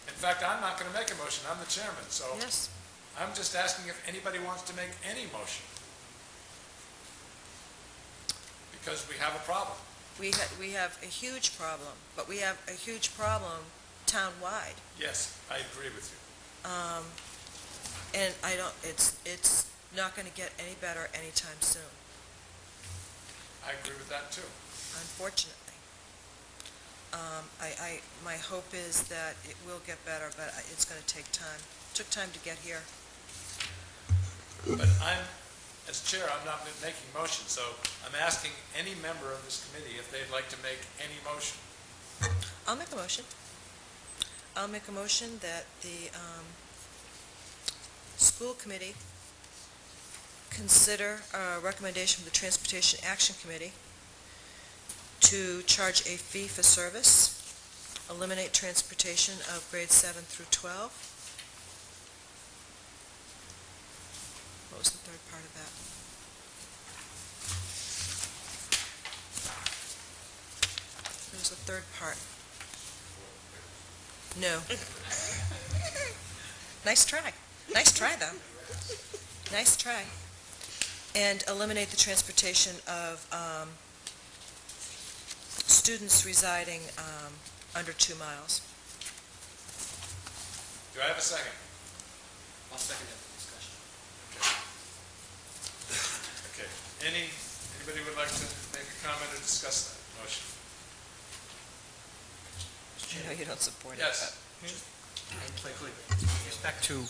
In fact, I'm not going to make a motion. I'm the chairman, so Yes. I'm just asking if anybody wants to make any motion. Because we have a problem. We have a huge problem, but we have a huge problem town-wide. Yes, I agree with you. And it's not going to get any better anytime soon, I agree with that, too. unfortunately. My hope is that it will get better, but it's going to take time. It took time to get here. But as chair, I'm not making motions, so I'm asking any member of this committee if they'd like to make any motion. I'll make a motion. I'll make a motion that the school committee consider a recommendation from the Transportation Action Committee to charge a fee for service, eliminate transportation of grades 7 through 12. What was the third part of that? There was a third part. No. Nice try. Nice try, though. Nice try. And eliminate the transportation of students residing under 2 miles. Do I have a second? I'll second that discussion. Okay. Anybody would like to make a comment or discuss that motion? I know you don't support it. Yes. Quickly, with respect to,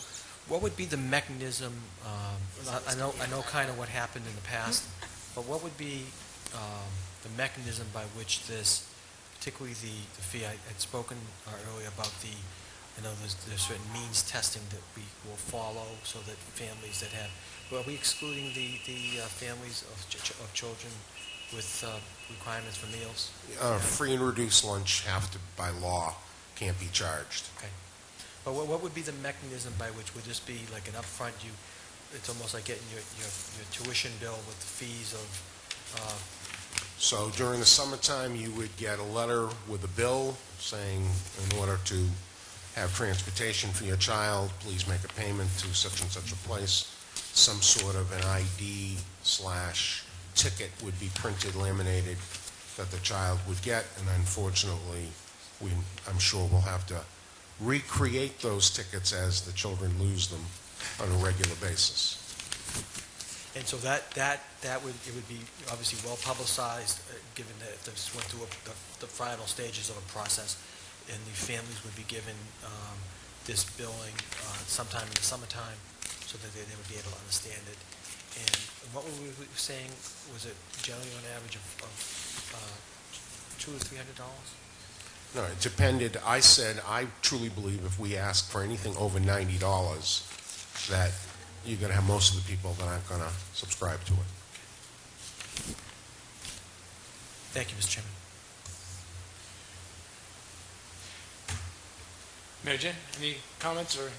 what would be the mechanism, I know kind of what happened in the past, but what would be the mechanism by which this, particularly the fee, I had spoken earlier about I know there's certain means testing that we will follow so that families that have, well, are we excluding the families of children with requirements for meals? Free and reduced lunch by law, can't be charged. Okay. But what would be the mechanism by which, would this be like an upfront, it's almost like getting your tuition bill with the fees of, So during the summertime, you would get a letter with a bill saying, in order to have transportation for your child, please make a payment to such and such a place. Some sort of an ID/ticket would be printed, laminated, that the child would get, and unfortunately, I'm sure we'll have to recreate those tickets as the children lose them on a regular basis. And so that it would be obviously well publicized, given that this went through the final stages of a process, and the families would be given this billing sometime in the summertime, so that they would be able to understand it. And what were we saying, was it generally on average of $200 or $300? No, it depended. I said, I truly believe if we ask for anything over $90, that you're going to have most of the people that aren't going to subscribe to it. Thank you, Mr. Chairman. Mary Jane, any comments or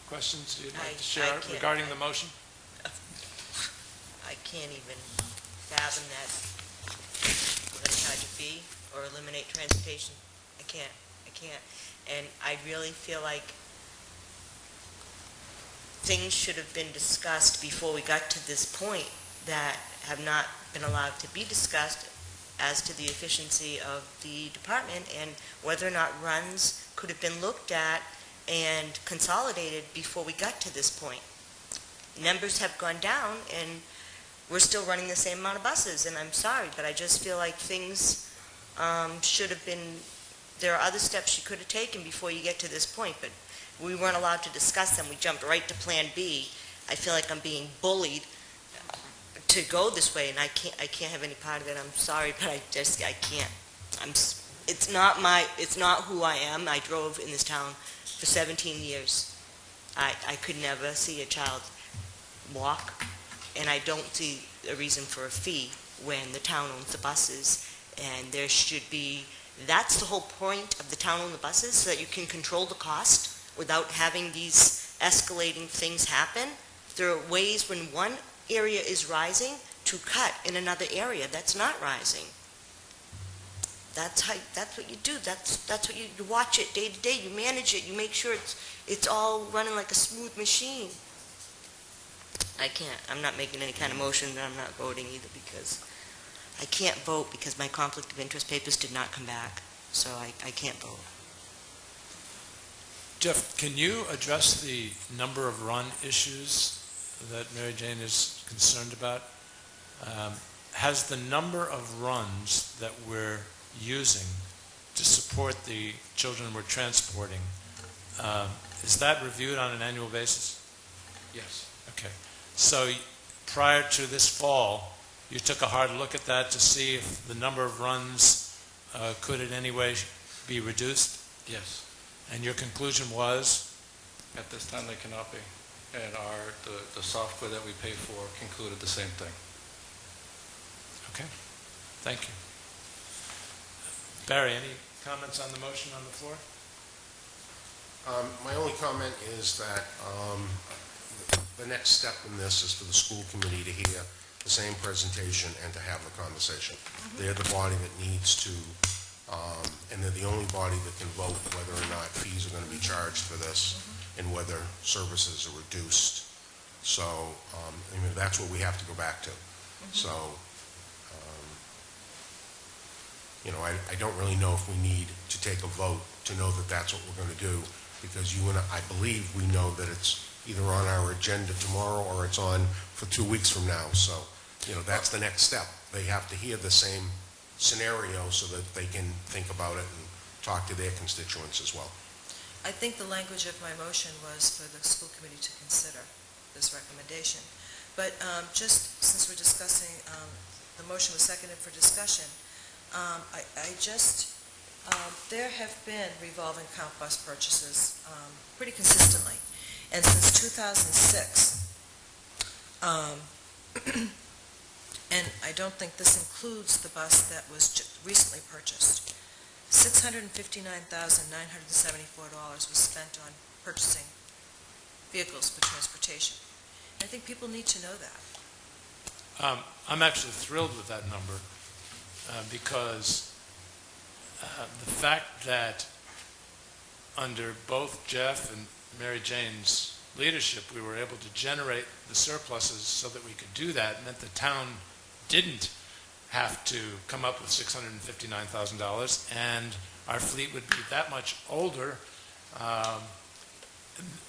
questions you'd like to share I can't- regarding the motion? I can't even fathom that we're going to charge a fee or eliminate transportation. I can't. And I really feel like things should have been discussed before we got to this point that have not been allowed to be discussed as to the efficiency of the department and whether or not runs could have been looked at and consolidated before we got to this point. Numbers have gone down and we're still running the same amount of buses, and I'm sorry, but I just feel like things should have been, there are other steps you could have taken before you get to this point, but we weren't allowed to discuss them. We jumped right to Plan B. I feel like I'm being bullied to go this way, and I can't have any part of it. I'm sorry, but I can't. It's not who I am. I drove in this town for 17 years. I could never see a child walk, and I don't see a reason for a fee when the town owns the buses, and there should be, that's the whole point of the town owning the buses, so that you can control the cost without having these escalating things happen. There are ways when one area is rising to cut in another area that's not rising. That's what you do. That's what you watch it day to day. You manage it. You make sure it's all running like a smooth machine. I can't. I'm not making any kind of motion, and I'm not voting either because I can't vote because my conflict of interest papers did not come back. So I can't vote. Jeff, can you address the number of run issues that Mary Jane is concerned about? Has the number of runs that we're using to support the children we're transporting, is that reviewed on an annual basis? Yes. Okay. So prior to this fall, you took a hard look at that to see if the number of runs could in any way be reduced? Yes. And your conclusion was? At this time, they cannot be. And the software that we pay for concluded the same thing. Okay. Thank you. Barry, any comments on the motion on the floor? My only comment is that the next step in this is for the school committee to hear the same presentation and to have the conversation. They're the body that needs to, and they're the only body that can vote whether or not fees are going to be charged for this and whether services are reduced. So, that's what we have to go back to. So, I don't really know if we need to take a vote to know that that's what we're going to do, because you and I believe we know that it's either on our agenda tomorrow or it's on for 2 weeks from now. So, that's the next step. They have to hear the same scenario so that they can think about it and talk to their constituents as well. I think the language of my motion was for the school committee to consider this recommendation. But just since we're discussing, the motion was seconded for discussion, there have been revolving account bus purchases pretty consistently. And since 2006, and I don't think this includes the bus that was recently purchased, $659,974 was spent on purchasing vehicles for transportation. I think people need to know that. I'm actually thrilled with that number because the fact that under both Jeff and Mary Jane's leadership, we were able to generate the surpluses so that we could do that, meant the town didn't have to come up with $659,000, and our fleet would be that much older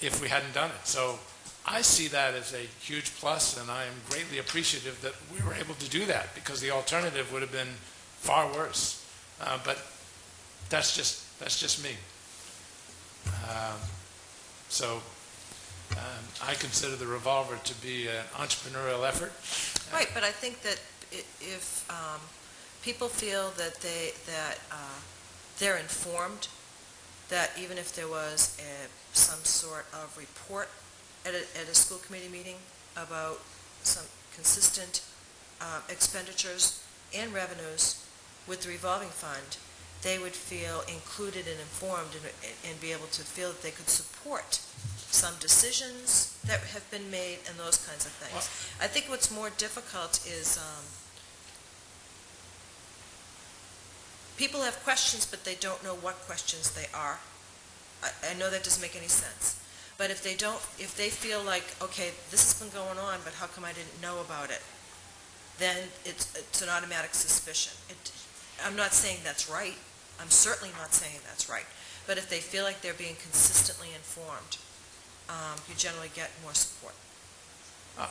if we hadn't done it. So I see that as a huge plus, and I am greatly appreciative that we were able to do that, because the alternative would have been far worse. But that's just me. So I consider the revolver to be an entrepreneurial effort. Right, but I think that if people feel that they're informed, that even if there was some sort of report at a school committee meeting about some consistent expenditures and revenues with the revolving fund, they would feel included and informed and be able to feel that they could support some decisions that have been made and those kinds of things. I think what's more difficult is people have questions, but they don't know what questions they are. I know that doesn't make any sense. But if they feel like, okay, this has been going on, but how come I didn't know about it? Then it's an automatic suspicion. I'm not saying that's right. I'm certainly not saying that's right. But if they feel like they're being consistently informed, you generally get more support.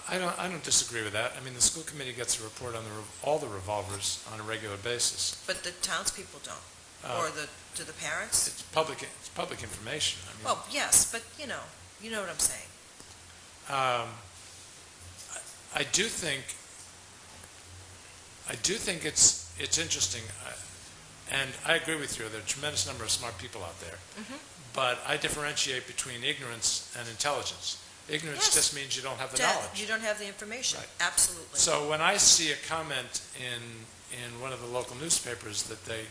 I don't disagree with that. I mean, the school committee gets a report on all the revolvers on a regular basis. But the townspeople don't, or do the parents? It's public information. I mean, Well, yes, but you know what I'm saying. I do think it's interesting, and I agree with you. There are a tremendous number of smart people out there, but I differentiate between ignorance and intelligence. Ignorance Yes. just means you don't have the That knowledge. you don't have the information. Right. Absolutely. So when I see a comment in one of the local newspapers that they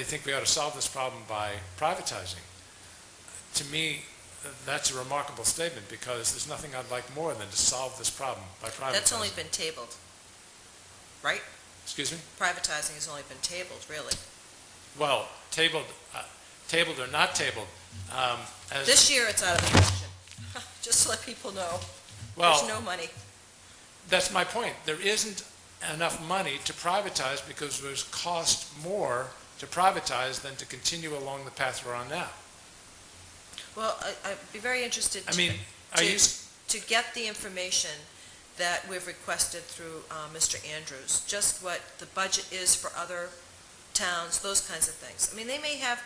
think we ought to solve this problem by privatizing, to me, that's a remarkable statement, because there's nothing I'd like more than to solve this problem by privatizing. That's only been tabled, right? Excuse me? Privatizing has only been tabled, really. Well, tabled or not tabled. As This year, it's out of the question. Just to let people know. well, There's no money. that's my point. There isn't enough money to privatize, because there's cost more to privatize than to continue along the path we're on now. Well, I'd be very interested I mean, are you? to get the information that we've requested through Mr. Andrews, just what the budget is for other towns, those kinds of things. I mean, they may have,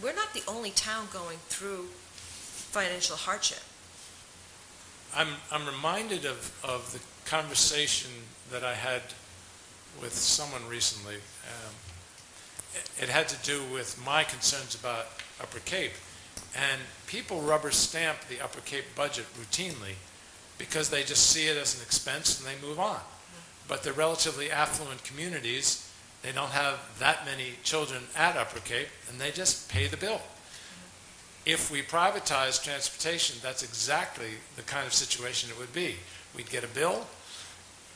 we're not the only town going through financial hardship. I'm reminded of the conversation that I had with someone recently. It had to do with my concerns about Upper Cape. And people rubber stamp the Upper Cape budget routinely because they just see it as an expense and they move on. But they're relatively affluent communities. They don't have that many children at Upper Cape, and they just pay the bill. If we privatize transportation, that's exactly the kind of situation it would be. We'd get a bill.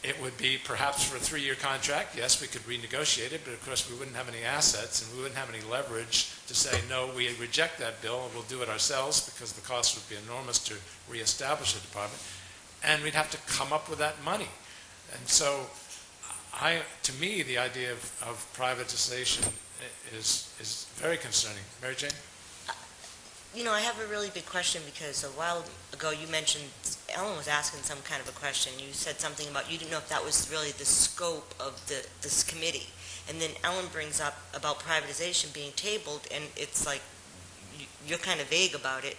It would be perhaps for a 3-year contract. Yes, we could renegotiate it, but of course we wouldn't have any assets and we wouldn't have any leverage to say, no, we reject that bill and we'll do it ourselves, because the cost would be enormous to reestablish a department. And we'd have to come up with that money. And so, to me, the idea of privatization is very concerning. Mary Jane? I have a really big question, because a while ago you mentioned, Ellen was asking some kind of a question. You said something about you didn't know if that was really the scope of this committee. And then Ellen brings up about privatization being tabled, and it's like you're kind of vague about it,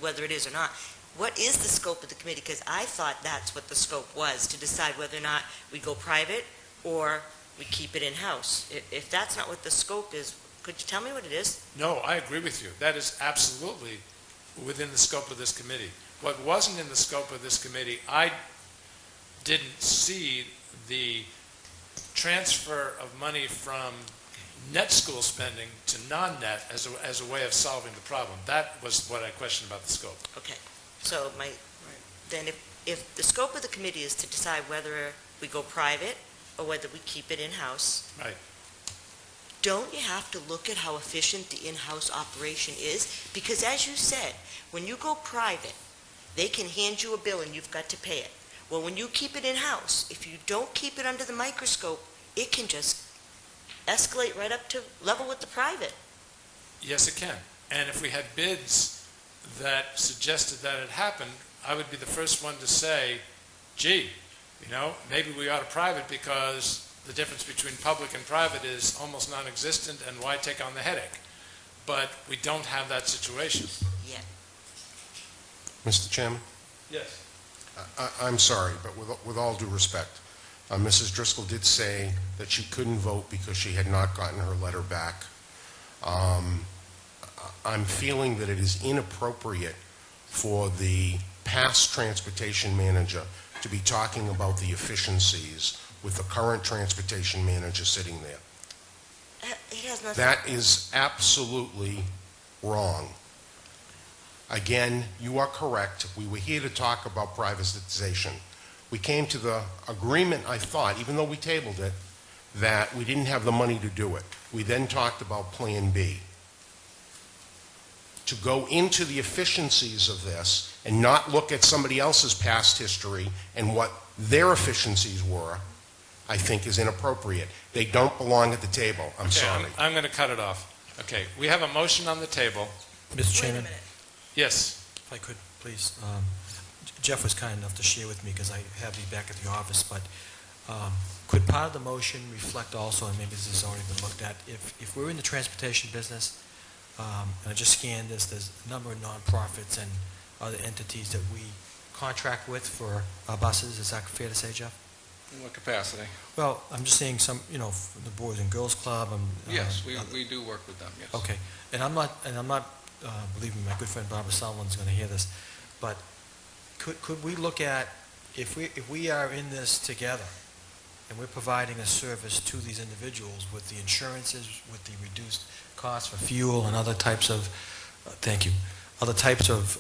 whether it is or not. What is the scope of the committee? Because I thought that's what the scope was, to decide whether or not we go private or we keep it in-house. If that's not what the scope is, could you tell me what it is? No, I agree with you. That is absolutely within the scope of this committee. What wasn't in the scope of this committee, I didn't see the transfer of money from net school spending to non-net as a way of solving the problem. That was what I questioned about the scope. Okay. So then if the scope of the committee is to decide whether we go private or whether we keep it in-house, Right. don't you have to look at how efficient the in-house operation is? Because as you said, when you go private, they can hand you a bill and you've got to pay it. Well, when you keep it in-house, if you don't keep it under the microscope, it can just escalate right up to level with the private. Yes, it can. And if we had bids that suggested that it happened, I would be the first one to say, gee, maybe we ought to private because the difference between public and private is almost non-existent, and why take on the headache? But we don't have that situation. Yet. Mr. Chairman? Yes. I'm sorry, but with all due respect, Mrs. Driscoll did say that she couldn't vote because she had not gotten her letter back. I'm feeling that it is inappropriate for the past transportation manager to be talking about the efficiencies with the current transportation manager sitting there. It has nothing. That is absolutely wrong. Again, you are correct. We were here to talk about privatization. We came to the agreement, I thought, even though we tabled it, that we didn't have the money to do it. We then talked about Plan B. To go into the efficiencies of this and not look at somebody else's past history and what their efficiencies were, I think is inappropriate. They don't belong at the table. I'm sorry. I'm going to cut it off. Okay, we have a motion on the table. Mr. Wait a Chairman, minute. Yes. if I could, please. Jeff was kind enough to share with me because I have you back at the office, but could part of the motion reflect also, and maybe this has already been looked at, if we're in the transportation business, and I just scanned this, there's a number of nonprofits and other entities that we contract with for our buses. Is that fair to say, Jeff? In what capacity? Well, I'm just saying some, the Boys and Girls Club. Yes, we do work with them, yes. Okay, and I'm not, believe me, my good friend Barbara Sullivan's going to hear this, but could we look at, if we are in this together, and we're providing a service to these individuals with the insurances, with the reduced costs for fuel and other types of, other types of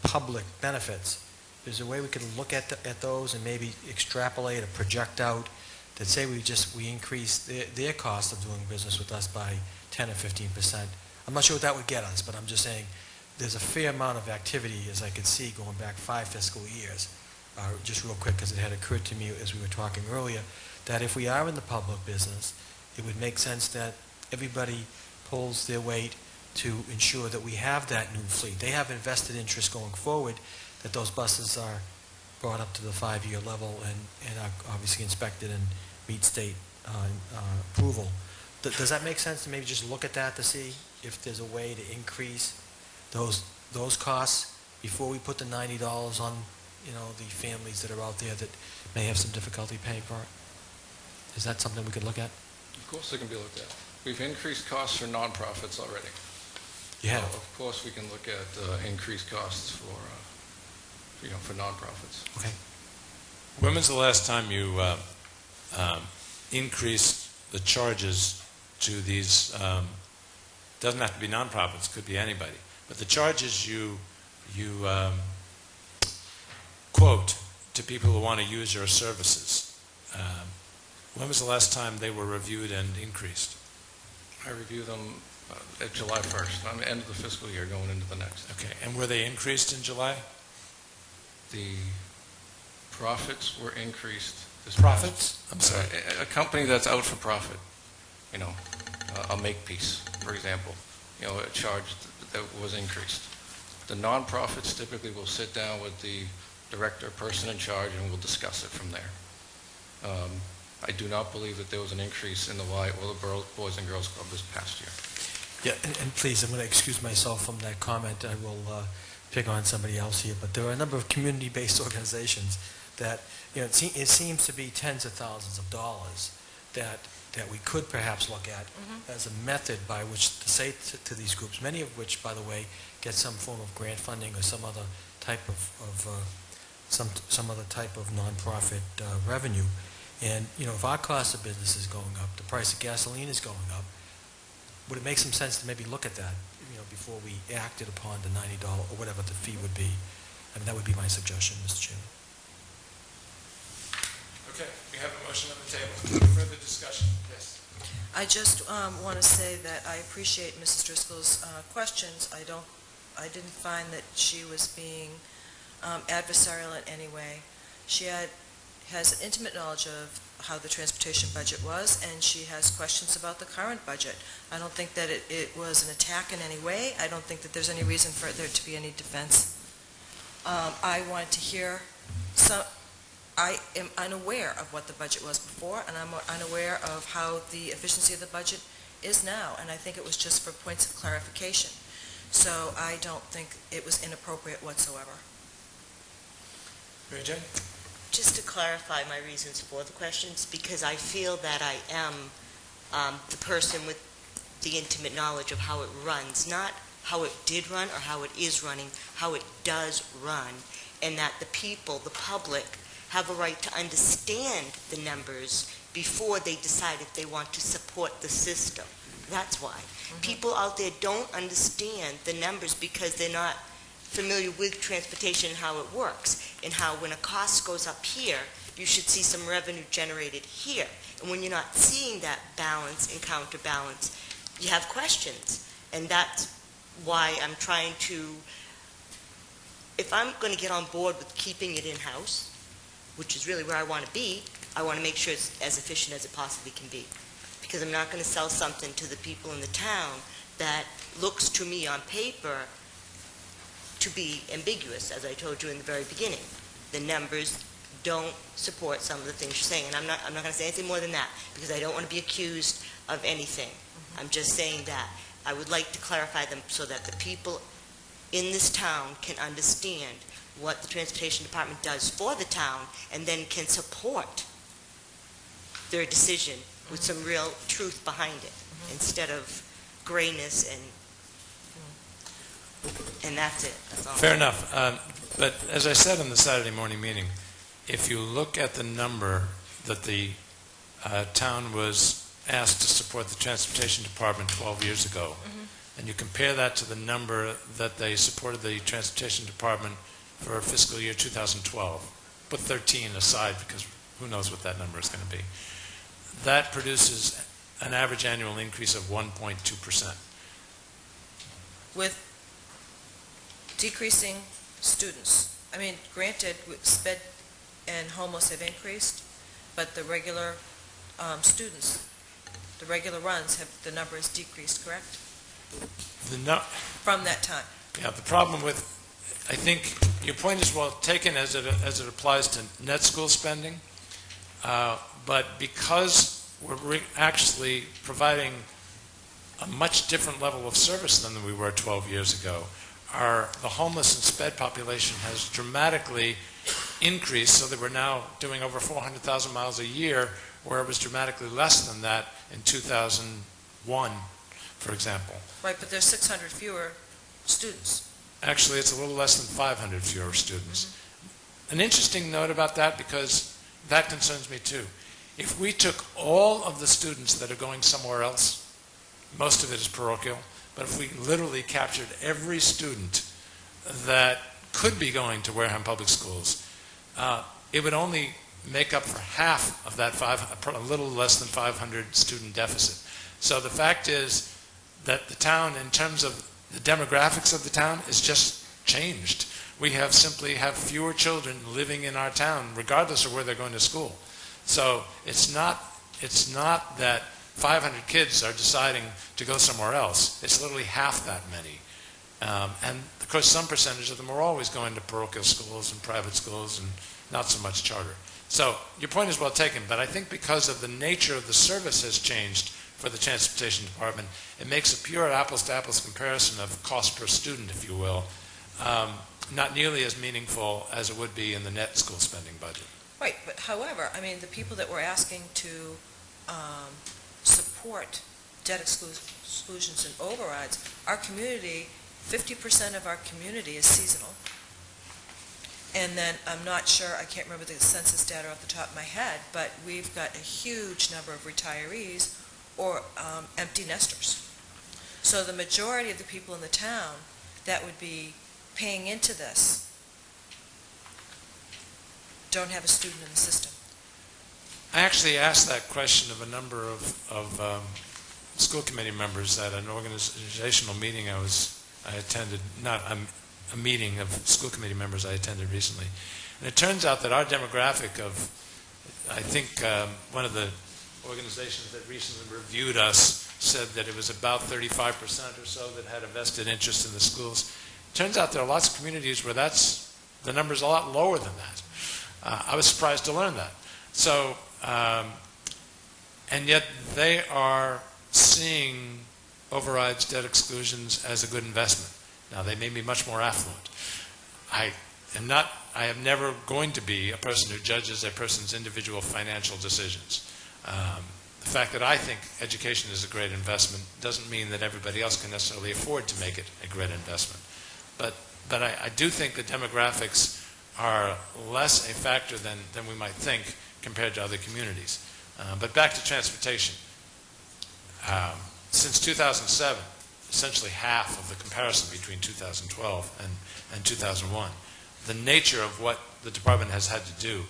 public benefits, is there a way we can look at those and maybe extrapolate or project out that say we increase their cost of doing business with us by 10 or 15%? I'm not sure what that would get us, but I'm just saying there's a fair amount of activity, as I could see, going back 5 fiscal years. Just real quick, because it had occurred to me as we were talking earlier, that if we are in the public business, it would make sense that everybody pulls their weight to ensure that we have that new fleet. They have invested interest going forward, that those buses are brought up to the 5-year level and are obviously inspected and meet state approval. Does that make sense to maybe just look at that to see if there's a way to increase those costs before we put the $90 on the families that are out there that may have some difficulty paying for it? Is that something we could look at? Of course it can be looked at. We've increased costs for nonprofits already. Yeah. So of course we can look at increased costs for nonprofits. Okay. When was the last time you increased the charges to these, doesn't have to be nonprofits, could be anybody, but the charges you quote to people who want to use your services, when was the last time they were reviewed and increased? I review them at July 1st, on the end of the fiscal year going into the next. Okay, and were they increased in July? The profits were increased this Profits? I'm sorry. A company that's out for profit, a Makepeace, for example, a charge that was increased. The nonprofits typically will sit down with the director, person in charge, and we'll discuss it from there. I do not believe that there was an increase in the Y or the Boys and Girls Club this past year. Yeah, and please, I'm going to excuse myself from that comment. I will pick on somebody else here, but there are a number of community-based organizations that, it seems to be tens of thousands of dollars that we could perhaps look at as a method by which to say to these groups, many of which, by the way, get some form of grant funding or some other type of some other type of nonprofit revenue. And, if our cost of business is going up, the price of gasoline is going up, would it make some sense to maybe look at that, before we acted upon the $90 or whatever the fee would be? I mean, that would be my suggestion, Mr. Chairman. Okay, we have a motion on the table. Further discussion? Yes. I just want to say that I appreciate Mrs. Driscoll's questions. I didn't find that she was being adversarial in any way. She has intimate knowledge of how the transportation budget was, and she has questions about the current budget. I don't think that it was an attack in any way. I don't think that there's any reason for there to be any defense. I wanted to hear I am unaware of what the budget was before, and I'm unaware of how the efficiency of the budget is now, and I think it was just for points of clarification. So I don't think it was inappropriate whatsoever. Mary Jane? Just to clarify my reasons for the questions, because I feel that I am the person with the intimate knowledge of how it runs, not how it did run or how it is running, how it does run, and that the people, the public, have a right to understand the numbers before they decide if they want to support the system. That's why. People out there don't understand the numbers because they're not familiar with transportation and how it works, and how when a cost goes up here, you should see some revenue generated here. And when you're not seeing that balance and counterbalance, you have questions. And that's why I'm trying to, if I'm going to get on board with keeping it in-house, which is really where I want to be, I want to make sure it's as efficient as it possibly can be. Because I'm not going to sell something to the people in the town that looks to me on paper to be ambiguous, as I told you in the very beginning. The numbers don't support some of the things you're saying, and I'm not going to say anything more than that, because I don't want to be accused of anything. I'm just saying that. I would like to clarify them so that the people in this town can understand what the Transportation Department does for the town, and then can support their decision with some real truth behind it, instead of grayness and that's it. That's all. Fair enough. But as I said in the Saturday morning meeting, if you look at the number that the town was asked to support the Transportation Department 12 years ago, and you compare that to the number that they supported the Transportation Department for fiscal year 2012, put 13 aside because who knows what that number is going to be, that produces an average annual increase of 1.2%. With decreasing students. I mean, granted, sped and homeless have increased, but the regular students, the regular runs, the number has decreased, correct? From that time. Yeah, the problem with, I think your point is well taken as it applies to net school spending, but because we're actually providing a much different level of service than we were 12 years ago, the homeless and sped population has dramatically increased, so that we're now doing over 400,000 miles a year, where it was dramatically less than that in 2001, for example. Right, but there's 600 fewer students. Actually, it's a little less than 500 fewer students. An interesting note about that, because that concerns me too. If we took all of the students that are going somewhere else, most of it is parochial, but if we literally captured every student that could be going to Wareham Public Schools, it would only make up for half of that a little less than 500 student deficit. So the fact is that the town, in terms of the demographics of the town, is just changed. We simply have fewer children living in our town, regardless of where they're going to school. So it's not that 500 kids are deciding to go somewhere else. It's literally half that many. And of course, some percentage of them are always going to parochial schools and private schools and not so much charter. So your point is well taken, but I think because of the nature of the service has changed for the Transportation Department, it makes a pure apples-to-apples comparison of cost per student, if you will, not nearly as meaningful as it would be in the net school spending budget. Right, but however, I mean, the people that we're asking to support debt exclusions and overrides, our community, 50% of our community is seasonal. And then I'm not sure, I can't remember the census data off the top of my head, but we've got a huge number of retirees or empty nesters. So the majority of the people in the town that would be paying into this don't have a student in the system. I actually asked that question of a number of school committee members at an organizational meeting I attended, not a meeting of school committee members I attended recently. And it turns out that our demographic of, I think one of the organizations that recently reviewed us said that it was about 35% or so that had a vested interest in the schools. It turns out there are lots of communities where the number's a lot lower than that. I was surprised to learn that. So, and yet they are seeing overrides, debt exclusions as a good investment. Now, they may be much more affluent. I am never going to be a person who judges a person's individual financial decisions. The fact that I think education is a great investment doesn't mean that everybody else can necessarily afford to make it a great investment. But I do think the demographics are less a factor than we might think compared to other communities. But back to transportation. Since 2007, essentially half of the comparison between 2012 and 2001, the nature of what the department has had to do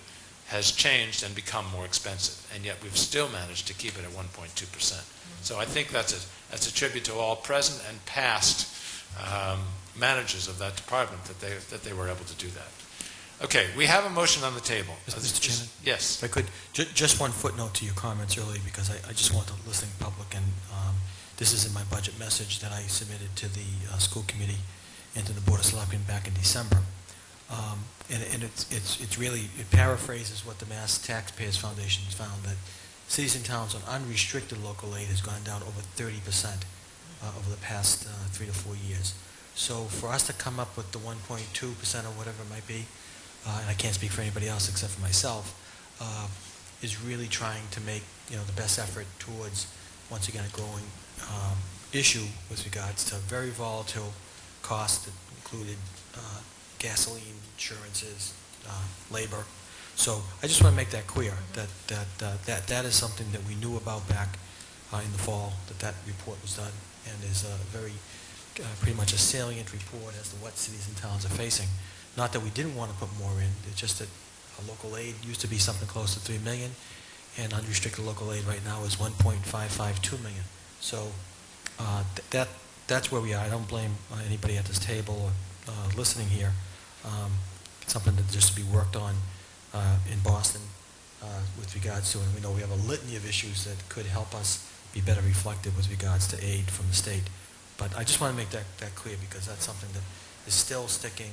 has changed and become more expensive, and yet we've still managed to keep it at 1.2%. So I think that's a tribute to all present and past managers of that department that they were able to do that. Okay, we have a motion on the table. Mr. Chairman? Yes. If I could, just one footnote to your comments earlier, because I just want the listening public, and this is in my budget message that I submitted to the school committee and to the Board of Selectmen back in December. And it's really, it paraphrases what the Mass Taxpayers Foundation has found, that cities and towns on unrestricted local aid has gone down over 30% over the past 3 to 4 years. So for us to come up with the 1.2% or whatever it might be, and I can't speak for anybody else except for myself, is really trying to make the best effort towards, once again, a growing issue with regards to very volatile costs that included gasoline, insurances, labor. So I just want to make that clear, that is something that we knew about back in the fall, that report was done, and is a very, pretty much a salient report as to what cities and towns are facing. Not that we didn't want to put more in, it's just that local aid used to be something close to $3 million, and unrestricted local aid right now is $1.552 million. So that's where we are. I don't blame anybody at this table or listening here. It's something that just to be worked on in Boston with regards to, and we know we have a litany of issues that could help us be better reflective with regards to aid from the state. But I just want to make that clear, because that's something that is still sticking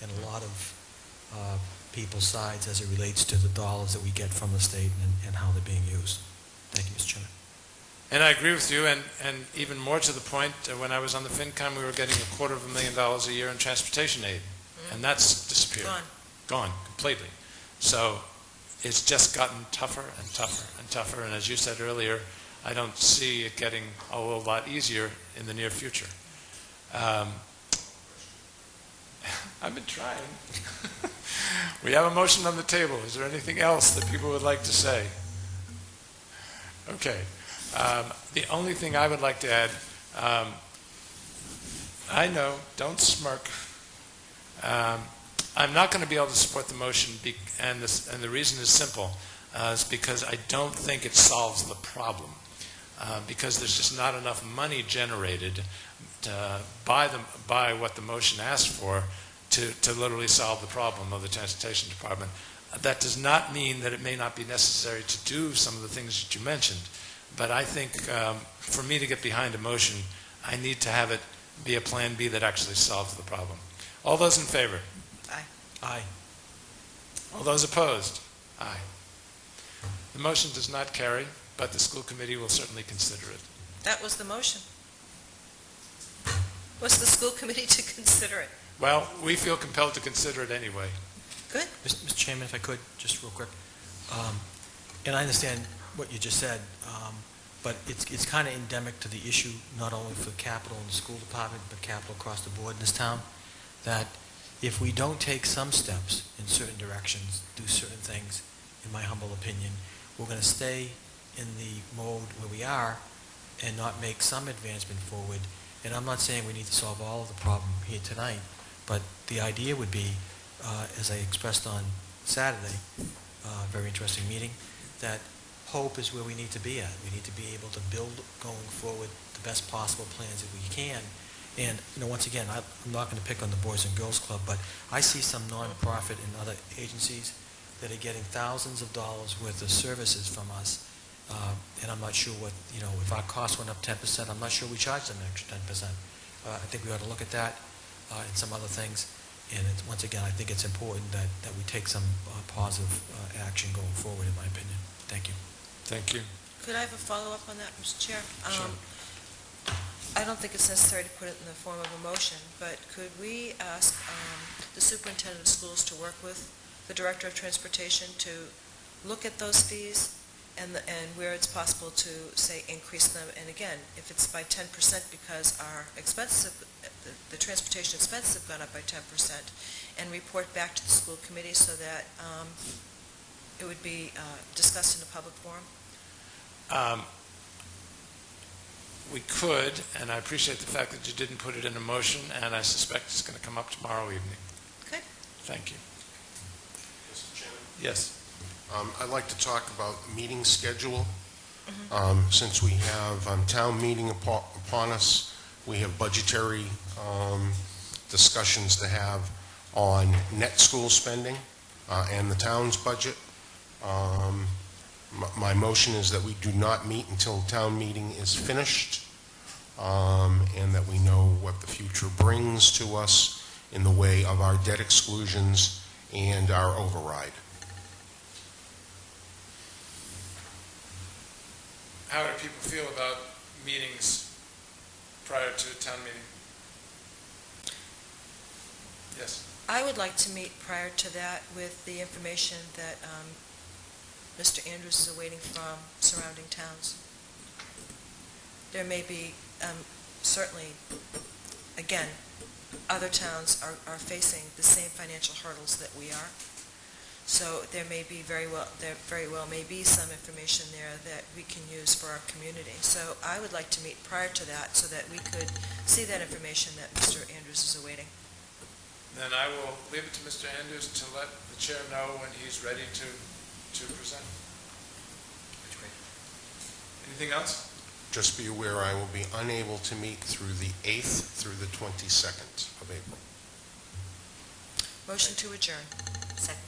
in a lot of people's sides as it relates to the dollars that we get from the state and how they're being used. Thank you, Mr. Chairman. And I agree with you, and even more to the point, when I was on the FinCom, we were getting $250,000 a year in transportation aid, and that's disappeared. Gone completely. So it's just gotten tougher and tougher and tougher, and as you said earlier, I don't see it getting a whole lot easier in the near future. I've been trying. We have a motion on the table. Is there anything else that people would like to say? Okay. The only thing I would like to add, I know, don't smirk. I'm not going to be able to support the motion, and the reason is simple, is because I don't think it solves the problem, because there's just not enough money generated by what the motion asked for to literally solve the problem of the transportation department. That does not mean that it may not be necessary to do some of the things that you mentioned, but I think for me to get behind a motion, I need to have it be a plan B that actually solves the problem. All those in favor? Aye. Aye. All those opposed? Aye. The motion does not carry, but the school committee will certainly consider it. That was the motion. Was the school committee to consider it? Well, we feel compelled to consider it anyway. Good. Mr. Chairman, if I could, just real quick. And I understand what you just said, but it's kind of endemic to the issue, not only for capital in the school department, but capital across the board in this town, that if we don't take some steps in certain directions, do certain things, in my humble opinion, we're going to stay in the mode where we are and not make some advancement forward. And I'm not saying we need to solve all of the problem here tonight, but the idea would be, as I expressed on Saturday, very interesting meeting, that hope is where we need to be at. We need to be able to build going forward the best possible plans that we can, And, once again, I'm not going to pick on the Boys and Girls Club, but I see some nonprofit and other agencies that are getting thousands of dollars worth of services from us, and I'm not sure what, if our costs went up 10%, I'm not sure we charge them an extra 10%. I think we ought to look at that and some other things. And once again, I think it's important that we take some positive action going forward, in my opinion. Thank you. Thank you. Could I have a follow-up on that, Mr. Chair? Sure. I don't think it's necessary to put it in the form of a motion, but could we ask the superintendent of schools to work with the director of transportation to look at those fees and where it's possible to, say, increase them? And again, if it's by 10% because our expenses, the transportation expenses have gone up by 10%, and report back to the school committee so that it would be discussed in a public forum? We could, and I appreciate the fact that you didn't put it in a motion, and I suspect it's going to come up tomorrow evening. Good. Thank you. Mr. Chairman? Yes. I'd like to talk about meeting schedule. Since we have town meeting upon us, we have budgetary discussions to have on net school spending and the town's budget. My motion is that we do not meet until town meeting is finished, and that we know what the future brings to us in the way of our debt exclusions and our override. How do people feel about meetings prior to a town meeting? Yes. I would like to meet prior to that with the information that Mr. Andrews is awaiting from surrounding towns. There may be, certainly, again, other towns are facing the same financial hurdles that we are. So there may very well may be some information there that we can use for our community. So I would like to meet prior to that so that we could see that information that Mr. Andrews is awaiting. Then I will leave it to Mr. Andrews to let the chair know when he's ready to present. Anything else? Just be aware I will be unable to meet through the 8th through the 22nd of April. Motion to adjourn. Second.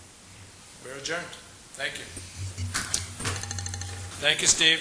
We're adjourned. Thank you. Thank you, Steve.